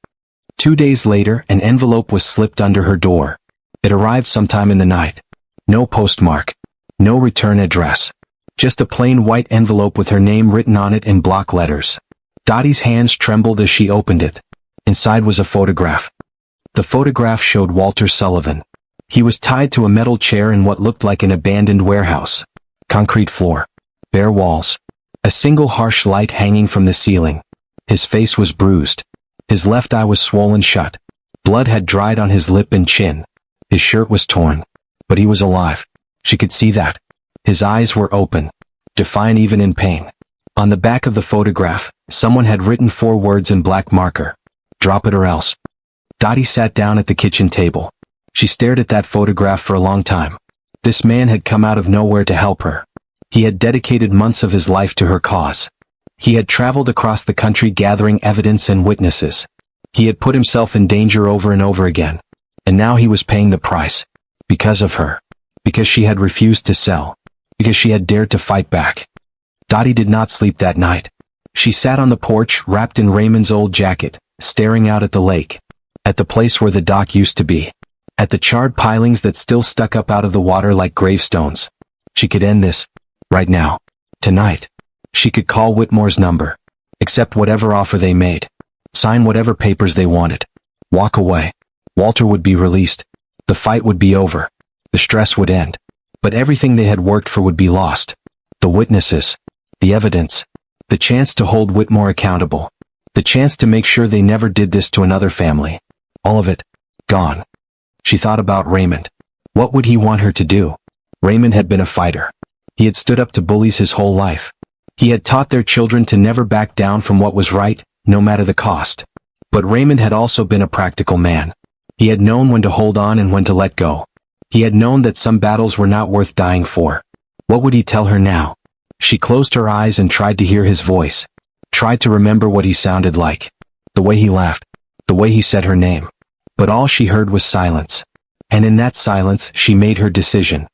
2 days later, an envelope was slipped under her door. It arrived sometime in the night. No postmark. No return address. Just a plain white envelope with her name written on it in block letters. Dottie's hands trembled as she opened it. Inside was a photograph. The photograph showed Walter Sullivan. He was tied to a metal chair in what looked like an abandoned warehouse. Concrete floor. Bare walls. A single harsh light hanging from the ceiling. His face was bruised. His left eye was swollen shut. Blood had dried on his lip and chin. His shirt was torn. But he was alive. She could see that. His eyes were open. Defiant even in pain. On the back of the photograph, someone had written 4 words in black marker. Drop it or else. Dottie sat down at the kitchen table. She stared at that photograph for a long time. This man had come out of nowhere to help her. He had dedicated months of his life to her cause. He had traveled across the country gathering evidence and witnesses. He had put himself in danger over and over again. And now he was paying the price. Because of her. Because she had refused to sell. Because she had dared to fight back. Dottie did not sleep that night. She sat on the porch wrapped in Raymond's old jacket, staring out at the lake. At the place where the dock used to be. At the charred pilings that still stuck up out of the water like gravestones. She could end this. Right now. Tonight. She could call Whitmore's number. Accept whatever offer they made. Sign whatever papers they wanted. Walk away. Walter would be released. The fight would be over. The stress would end. But everything they had worked for would be lost. The witnesses. The evidence. The chance to hold Whitmore accountable. The chance to make sure they never did this to another family. All of it. Gone. She thought about Raymond. What would he want her to do? Raymond had been a fighter. He had stood up to bullies his whole life. He had taught their children to never back down from what was right, no matter the cost. But Raymond had also been a practical man. He had known when to hold on and when to let go. He had known that some battles were not worth dying for. What would he tell her now? She closed her eyes and tried to hear his voice. Tried to remember what he sounded like. The way he laughed. The way he said her name. But all she heard was silence. And in that silence, she made her decision.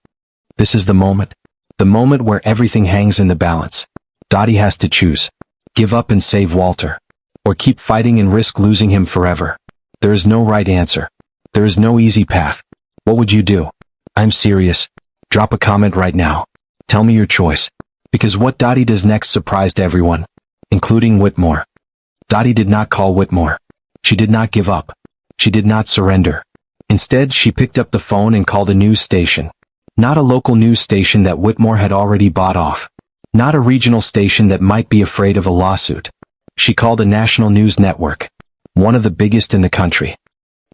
This is the moment. The moment where everything hangs in the balance. Dottie has to choose. Give up and save Walter. Or keep fighting and risk losing him forever. There is no right answer. There is no easy path. What would you do? I'm serious. Drop a comment right now. Tell me your choice. Because what Dottie does next surprised everyone. Including Whitmore. Dottie did not call Whitmore. She did not give up. She did not surrender. Instead, she picked up the phone and called a news station. Not a local news station that Whitmore had already bought off. Not a regional station that might be afraid of a lawsuit. She called a national news network. One of the biggest in the country.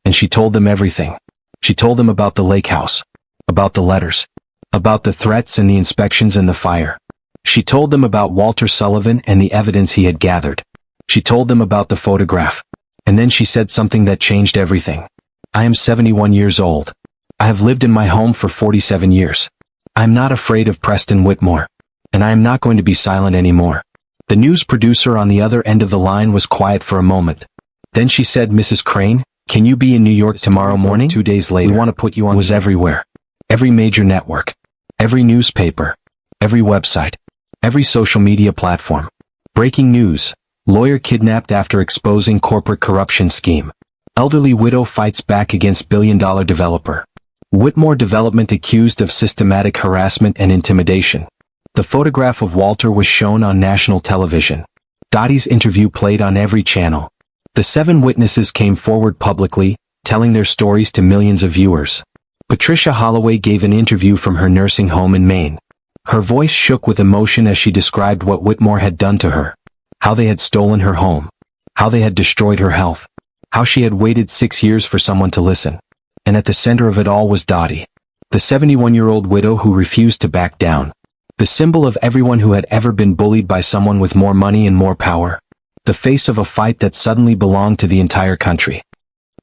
And she told them everything. She told them about the lake house. About the letters. About the threats and the inspections and the fire. She told them about Walter Sullivan and the evidence he had gathered. She told them about the photograph. And then she said something that changed everything. I am 71 years old. I have lived in my home for 47 years. I am not afraid of Preston Whitmore. And I am not going to be silent anymore. The news producer on the other end of the line was quiet for a moment. Then she said, Mrs. Crane, can you be in New York tomorrow morning? 2 days later, we want to put you on. It was everywhere. Every major network. Every newspaper. Every website. Every social media platform. Breaking news. Lawyer kidnapped after exposing corporate corruption scheme. Elderly widow fights back against billion-dollar developer. Whitmore Development accused of systematic harassment and intimidation. The photograph of Walter was shown on national television. Dottie's interview played on every channel. The 7 witnesses came forward publicly, telling their stories to millions of viewers. Patricia Holloway gave an interview from her nursing home in Maine. Her voice shook with emotion as she described what Whitmore had done to her. How they had stolen her home. How they had destroyed her health. How she had waited 6 years for someone to listen. And at the center of it all was Dottie. The 71-year-old widow who refused to back down. The symbol of everyone who had ever been bullied by someone with more money and more power. The face of a fight that suddenly belonged to the entire country.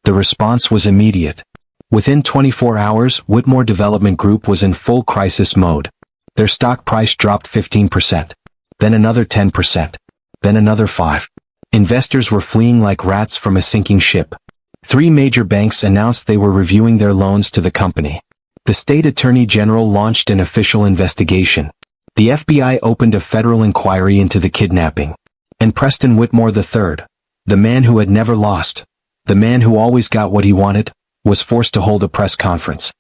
The response was immediate. Within 24 hours, Whitmore Development Group was in full crisis mode. Their stock price dropped 15%. Then another 10%. Then another 5%. Investors were fleeing like rats from a sinking ship. 3 major banks announced they were reviewing their loans to the company. The state attorney general launched an official investigation. The FBI opened a federal inquiry into the kidnapping. And Preston Whitmore III, the man who had never lost, the man who always got what he wanted, was forced to hold a press conference.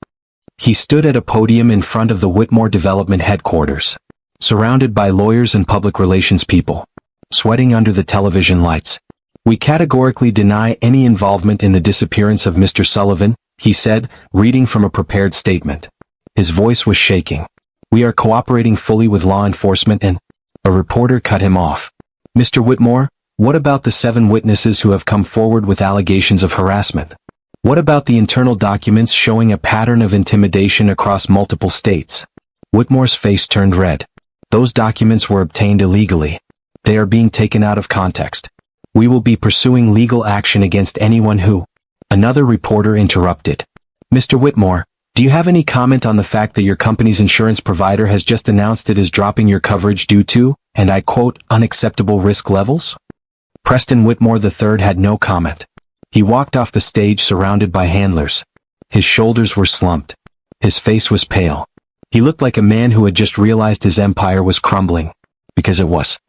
He stood at a podium in front of the Whitmore Development headquarters, surrounded by lawyers and public relations people, sweating under the television lights. "We categorically deny any involvement in the disappearance of Mr. Sullivan," he said, reading from a prepared statement. His voice was shaking. "We are cooperating fully with law enforcement and—" A reporter cut him off. "Mr. Whitmore, what about the 7 witnesses who have come forward with allegations of harassment? What about the internal documents showing a pattern of intimidation across multiple states?" Whitmore's face turned red. "Those documents were obtained illegally. They are being taken out of context. We will be pursuing legal action against anyone who—" Another reporter interrupted. "Mr. Whitmore, do you have any comment on the fact that your company's insurance provider has just announced it is dropping your coverage due to, and I quote, unacceptable risk levels?" Preston Whitmore III had no comment. He walked off the stage surrounded by handlers. His shoulders were slumped. His face was pale. He looked like a man who had just realized his empire was crumbling. Because it was.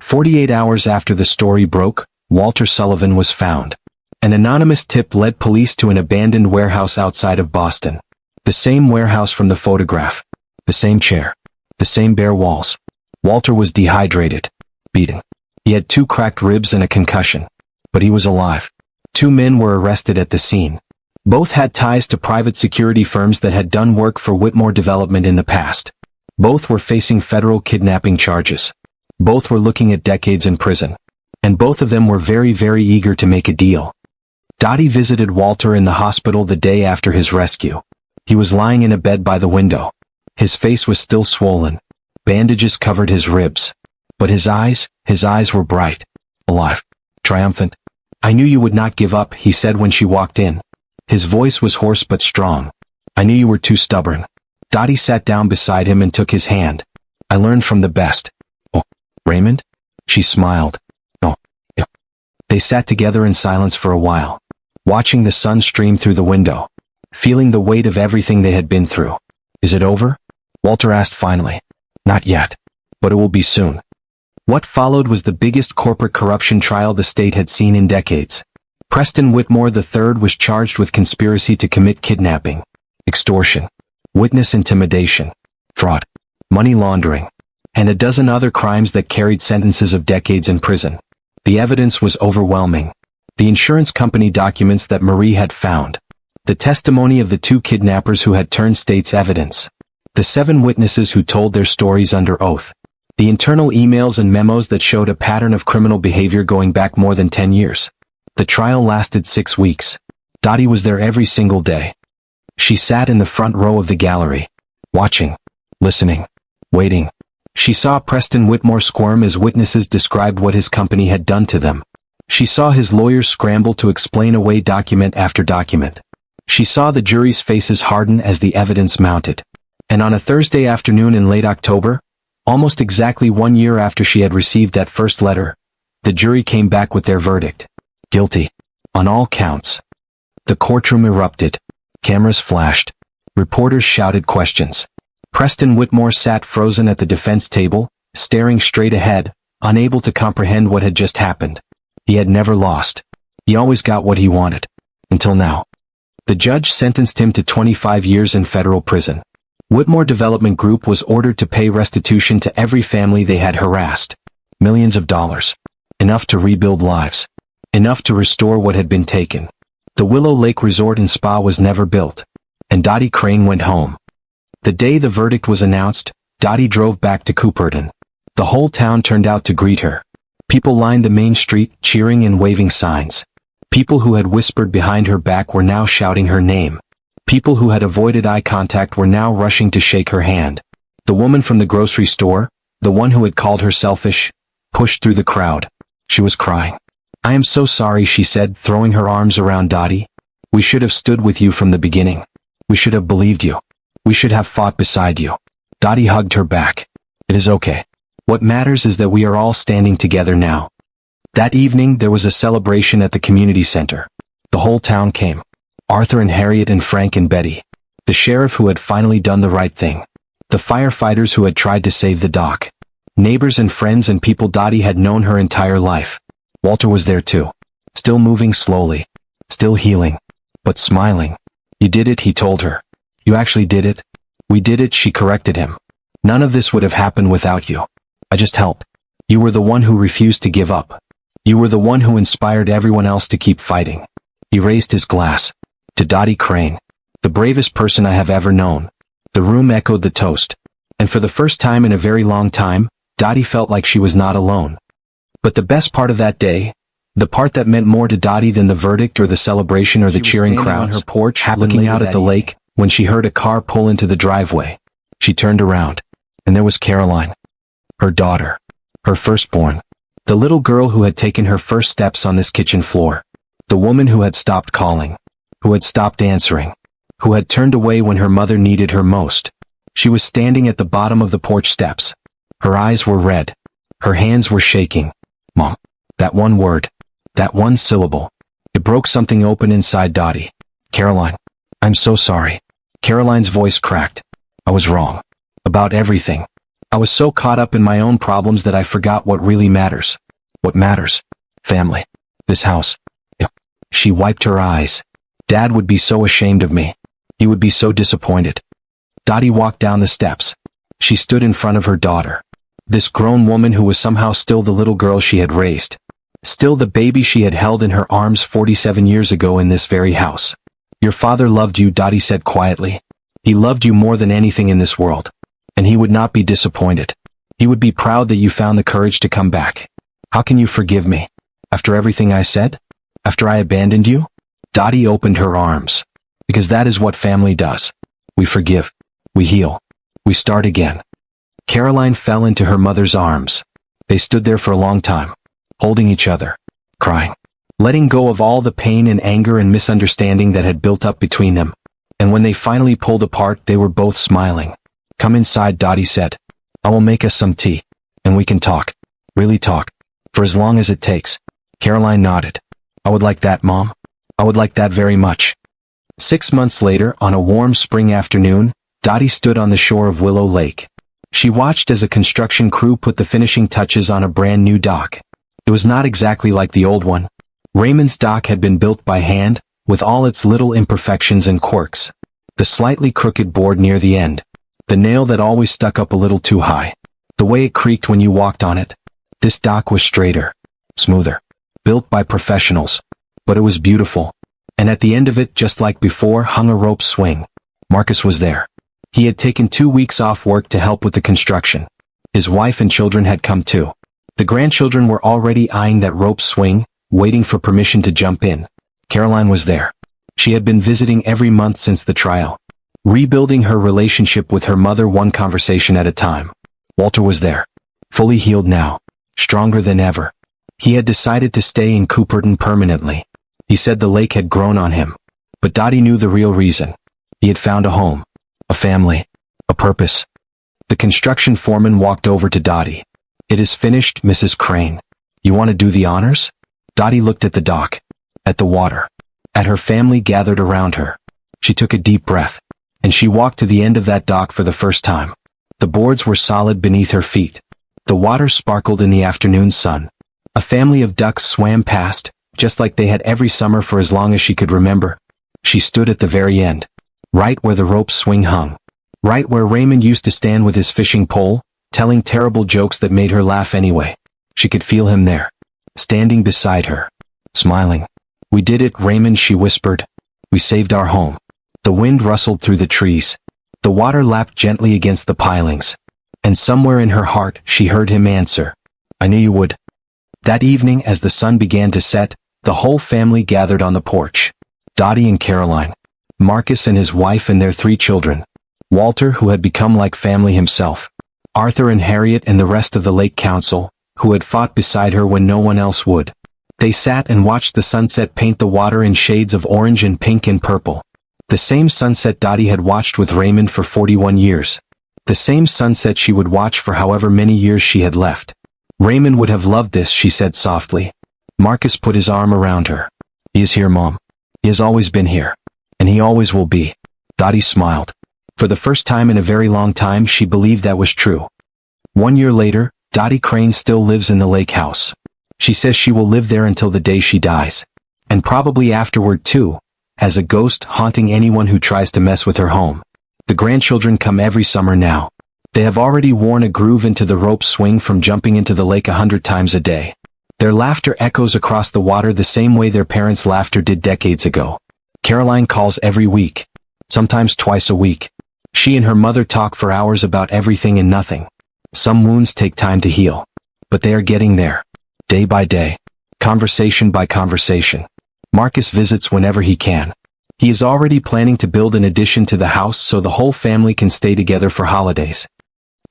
48 hours after the story broke, Walter Sullivan was found. An anonymous tip led police to an abandoned warehouse outside of Boston. The same warehouse from the photograph. The same chair. The same bare walls. Walter was dehydrated. Beaten. He had 2 cracked ribs and a concussion. But he was alive. 2 men were arrested at the scene. Both had ties to private security firms that had done work for Whitmore Development in the past. Both were facing federal kidnapping charges. Both were looking at decades in prison. And both of them were very, very eager to make a deal. Dottie visited Walter in the hospital the day after his rescue. He was lying in a bed by the window. His face was still swollen. Bandages covered his ribs. But his eyes were bright. Alive. Triumphant. "I knew you would not give up," he said when she walked in. His voice was hoarse but strong. "I knew you were too stubborn." Dottie sat down beside him and took his hand. "I learned from the best." "Oh, Raymond?" She smiled. "No. Yeah." They sat together in silence for a while, watching the sun stream through the window, feeling the weight of everything they had been through. "Is it over?" Walter asked finally. "Not yet. But it will be soon." What followed was the biggest corporate corruption trial the state had seen in decades. Preston Whitmore III was charged with conspiracy to commit kidnapping, extortion, witness intimidation, fraud, money laundering, and a dozen other crimes that carried sentences of decades in prison. The evidence was overwhelming. The insurance company documents that Marie had found, the testimony of the 2 kidnappers who had turned state's evidence, the 7 witnesses who told their stories under oath, the internal emails and memos that showed a pattern of criminal behavior going back more than 10 years. The trial lasted 6 weeks. Dottie was there every single day. She sat in the front row of the gallery, watching, listening, waiting. She saw Preston Whitmore squirm as witnesses described what his company had done to them. She saw his lawyers scramble to explain away document after document. She saw the jury's faces harden as the evidence mounted. And on a Thursday afternoon in late October, almost exactly 1 year after she had received that first letter, the jury came back with their verdict. Guilty. On all counts. The courtroom erupted. Cameras flashed. Reporters shouted questions. Preston Whitmore sat frozen at the defense table, staring straight ahead, unable to comprehend what had just happened. He had never lost. He always got what he wanted. Until now. The judge sentenced him to 25 years in federal prison. Whitmore Development Group was ordered to pay restitution to every family they had harassed. Millions of dollars. Enough to rebuild lives. Enough to restore what had been taken. The Willow Lake Resort and Spa was never built. And Dottie Crane went home. The day the verdict was announced, Dottie drove back to Cooperton. The whole town turned out to greet her. People lined the main street, cheering and waving signs. People who had whispered behind her back were now shouting her name. People who had avoided eye contact were now rushing to shake her hand. The woman from the grocery store, the one who had called her selfish, pushed through the crowd. She was crying. "I am so sorry," she said, throwing her arms around Dottie. We should have stood with you from the beginning. We should have believed you. We should have fought beside you. Dottie hugged her back. It is okay. What matters is that we are all standing together now. That evening there was a celebration at the community center. The whole town came. Arthur and Harriet and Frank and Betty. The sheriff who had finally done the right thing. The firefighters who had tried to save the dock. Neighbors and friends and people Dottie had known her entire life. Walter was there too. Still moving slowly. Still healing. But smiling. You did it, he told her. You actually did it. We did it, she corrected him. None of this would have happened without you. I just helped. You were the one who refused to give up. You were the one who inspired everyone else to keep fighting. He raised his glass. To Dottie Crane. The bravest person I have ever known. The room echoed the toast. And for the first time in a very long time, Dottie felt like she was not alone. But the best part of that day, the part that meant more to Dottie than the verdict or the celebration or the cheering crowds, on her porch, looking out at the lake, when she heard a car pull into the driveway. She turned around. And there was Caroline. Her daughter. Her firstborn. The little girl who had taken her first steps on this kitchen floor. The woman who had stopped calling. Who had stopped answering. Who had turned away when her mother needed her most. She was standing at the bottom of the porch steps. Her eyes were red. Her hands were shaking. Mom. That one word. That one syllable. It broke something open inside Dottie. Caroline. I'm so sorry. Caroline's voice cracked. I was wrong. About everything. I was so caught up in my own problems that I forgot what really matters. What matters? Family. This house. She wiped her eyes. Dad would be so ashamed of me. He would be so disappointed. Dottie walked down the steps. She stood in front of her daughter. This grown woman who was somehow still the little girl she had raised. Still the baby she had held in her arms 47 years ago in this very house. Your father loved you, Dottie said quietly. He loved you more than anything in this world. And he would not be disappointed. He would be proud that you found the courage to come back. How can you forgive me? After everything I said? After I abandoned you? Dottie opened her arms. Because that is what family does. We forgive. We heal. We start again. Caroline fell into her mother's arms. They stood there for a long time, holding each other, crying, letting go of all the pain and anger and misunderstanding that had built up between them. And when they finally pulled apart, they were both smiling. Come inside, Dottie said. I will make us some tea, and we can talk. Really talk. For as long as it takes. Caroline nodded. I would like that, Mom. I would like that very much. 6 months later, on a warm spring afternoon, Dottie stood on the shore of Willow Lake. She watched as a construction crew put the finishing touches on a brand new dock. It was not exactly like the old one. Raymond's dock had been built by hand, with all its little imperfections and quirks. The slightly crooked board near the end. The nail that always stuck up a little too high. The way it creaked when you walked on it. This dock was straighter. Smoother. Built by professionals. But it was beautiful. And at the end of it, just like before, hung a rope swing. Marcus was there. He had taken 2 weeks off work to help with the construction. His wife and children had come too. The grandchildren were already eyeing that rope swing, waiting for permission to jump in. Caroline was there. She had been visiting every month since the trial. Rebuilding her relationship with her mother one conversation at a time. Walter was there. Fully healed now. Stronger than ever. He had decided to stay in Cooperton permanently. He said the lake had grown on him. But Dottie knew the real reason. He had found a home. A family. A purpose. The construction foreman walked over to Dottie. It is finished, Mrs. Crane. You want to do the honors? Dottie looked at the dock. At the water. At her family gathered around her. She took a deep breath. And she walked to the end of that dock for the first time. The boards were solid beneath her feet. The water sparkled in the afternoon sun. A family of ducks swam past, just like they had every summer for as long as she could remember. She stood at the very end. Right where the rope swing hung. Right where Raymond used to stand with his fishing pole, telling terrible jokes that made her laugh anyway. She could feel him there. Standing beside her. Smiling. We did it, Raymond, she whispered. We saved our home. The wind rustled through the trees. The water lapped gently against the pilings. And somewhere in her heart, she heard him answer. I knew you would. That evening, as the sun began to set, the whole family gathered on the porch. Dottie and Caroline. Marcus and his wife and their 3 children. Walter, who had become like family himself. Arthur and Harriet and the rest of the Lake Council, who had fought beside her when no one else would. They sat and watched the sunset paint the water in shades of orange and pink and purple. The same sunset Dottie had watched with Raymond for 41 years. The same sunset she would watch for however many years she had left. Raymond would have loved this, she said softly. Marcus put his arm around her. He is here, Mom. He has always been here. And he always will be. Dottie smiled. For the first time in a very long time she believed that was true. 1 year later, Dottie Crane still lives in the lake house. She says she will live there until the day she dies. And probably afterward too, as a ghost haunting anyone who tries to mess with her home. The grandchildren come every summer now. They have already worn a groove into the rope swing from jumping into the lake 100 times a day. Their laughter echoes across the water the same way their parents' laughter did decades ago. Caroline calls every week, sometimes twice a week. She and her mother talk for hours about everything and nothing. Some wounds take time to heal. But they are getting there. Day by day. Conversation by conversation. Marcus visits whenever he can. He is already planning to build an addition to the house so the whole family can stay together for holidays.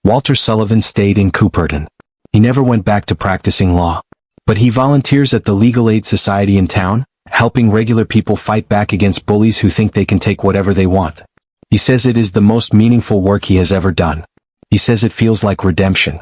Walter Sullivan stayed in Cooperton. He never went back to practicing law. But he volunteers at the Legal Aid Society in town, helping regular people fight back against bullies who think they can take whatever they want. He says it is the most meaningful work he has ever done. He says it feels like redemption.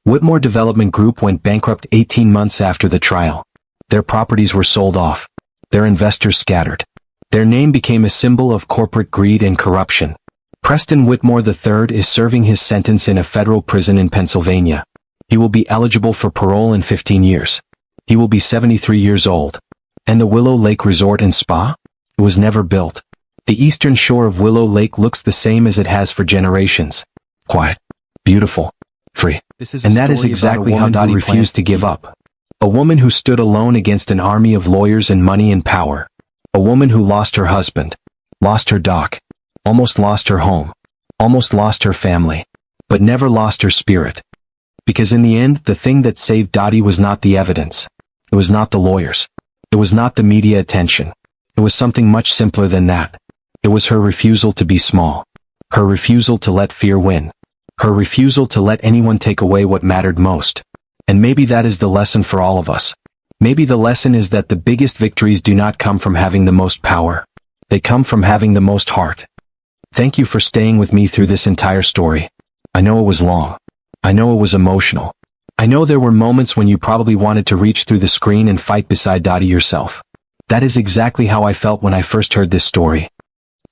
Whitmore Development Group went bankrupt 18 months after the trial. Their properties were sold off. Their investors scattered. Their name became a symbol of corporate greed and corruption. Preston Whitmore III is serving his sentence in a federal prison in Pennsylvania. He will be eligible for parole in 15 years. He will be 73 years old. And the Willow Lake Resort and Spa? It was never built. The eastern shore of Willow Lake looks the same as it has for generations. Quiet. Beautiful. Free. And that is exactly how Dottie refused to give up. A woman who stood alone against an army of lawyers and money and power. A woman who lost her husband. Lost her doc. Almost lost her home. Almost lost her family. But never lost her spirit. Because in the end, the thing that saved Dottie was not the evidence. It was not the lawyers. It was not the media attention. It was something much simpler than that. It was her refusal to be small. Her refusal to let fear win. Her refusal to let anyone take away what mattered most. And maybe that is the lesson for all of us. Maybe the lesson is that the biggest victories do not come from having the most power. They come from having the most heart. Thank you for staying with me through this entire story. I know it was long. I know it was emotional. I know there were moments when you probably wanted to reach through the screen and fight beside Dottie yourself. That is exactly how I felt when I first heard this story.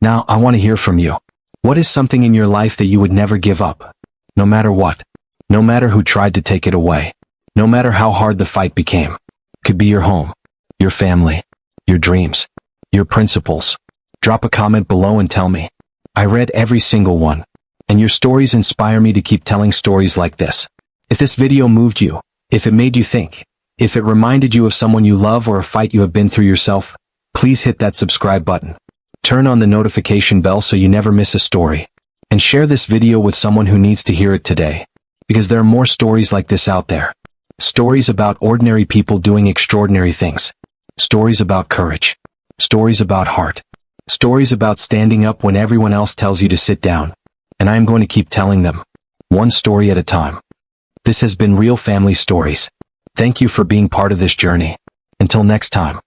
Now, I want to hear from you. What is something in your life that you would never give up? No matter what. No matter who tried to take it away. No matter how hard the fight became. Could be your home. Your family. Your dreams. Your principles. Drop a comment below and tell me. I read every single one. And your stories inspire me to keep telling stories like this. If this video moved you, if it made you think, if it reminded you of someone you love or a fight you have been through yourself, please hit that subscribe button. Turn on the notification bell so you never miss a story. And share this video with someone who needs to hear it today. Because there are more stories like this out there. Stories about ordinary people doing extraordinary things. Stories about courage. Stories about heart. Stories about standing up when everyone else tells you to sit down. And I am going to keep telling them. One story at a time. This has been Real Family Stories. Thank you for being part of this journey. Until next time.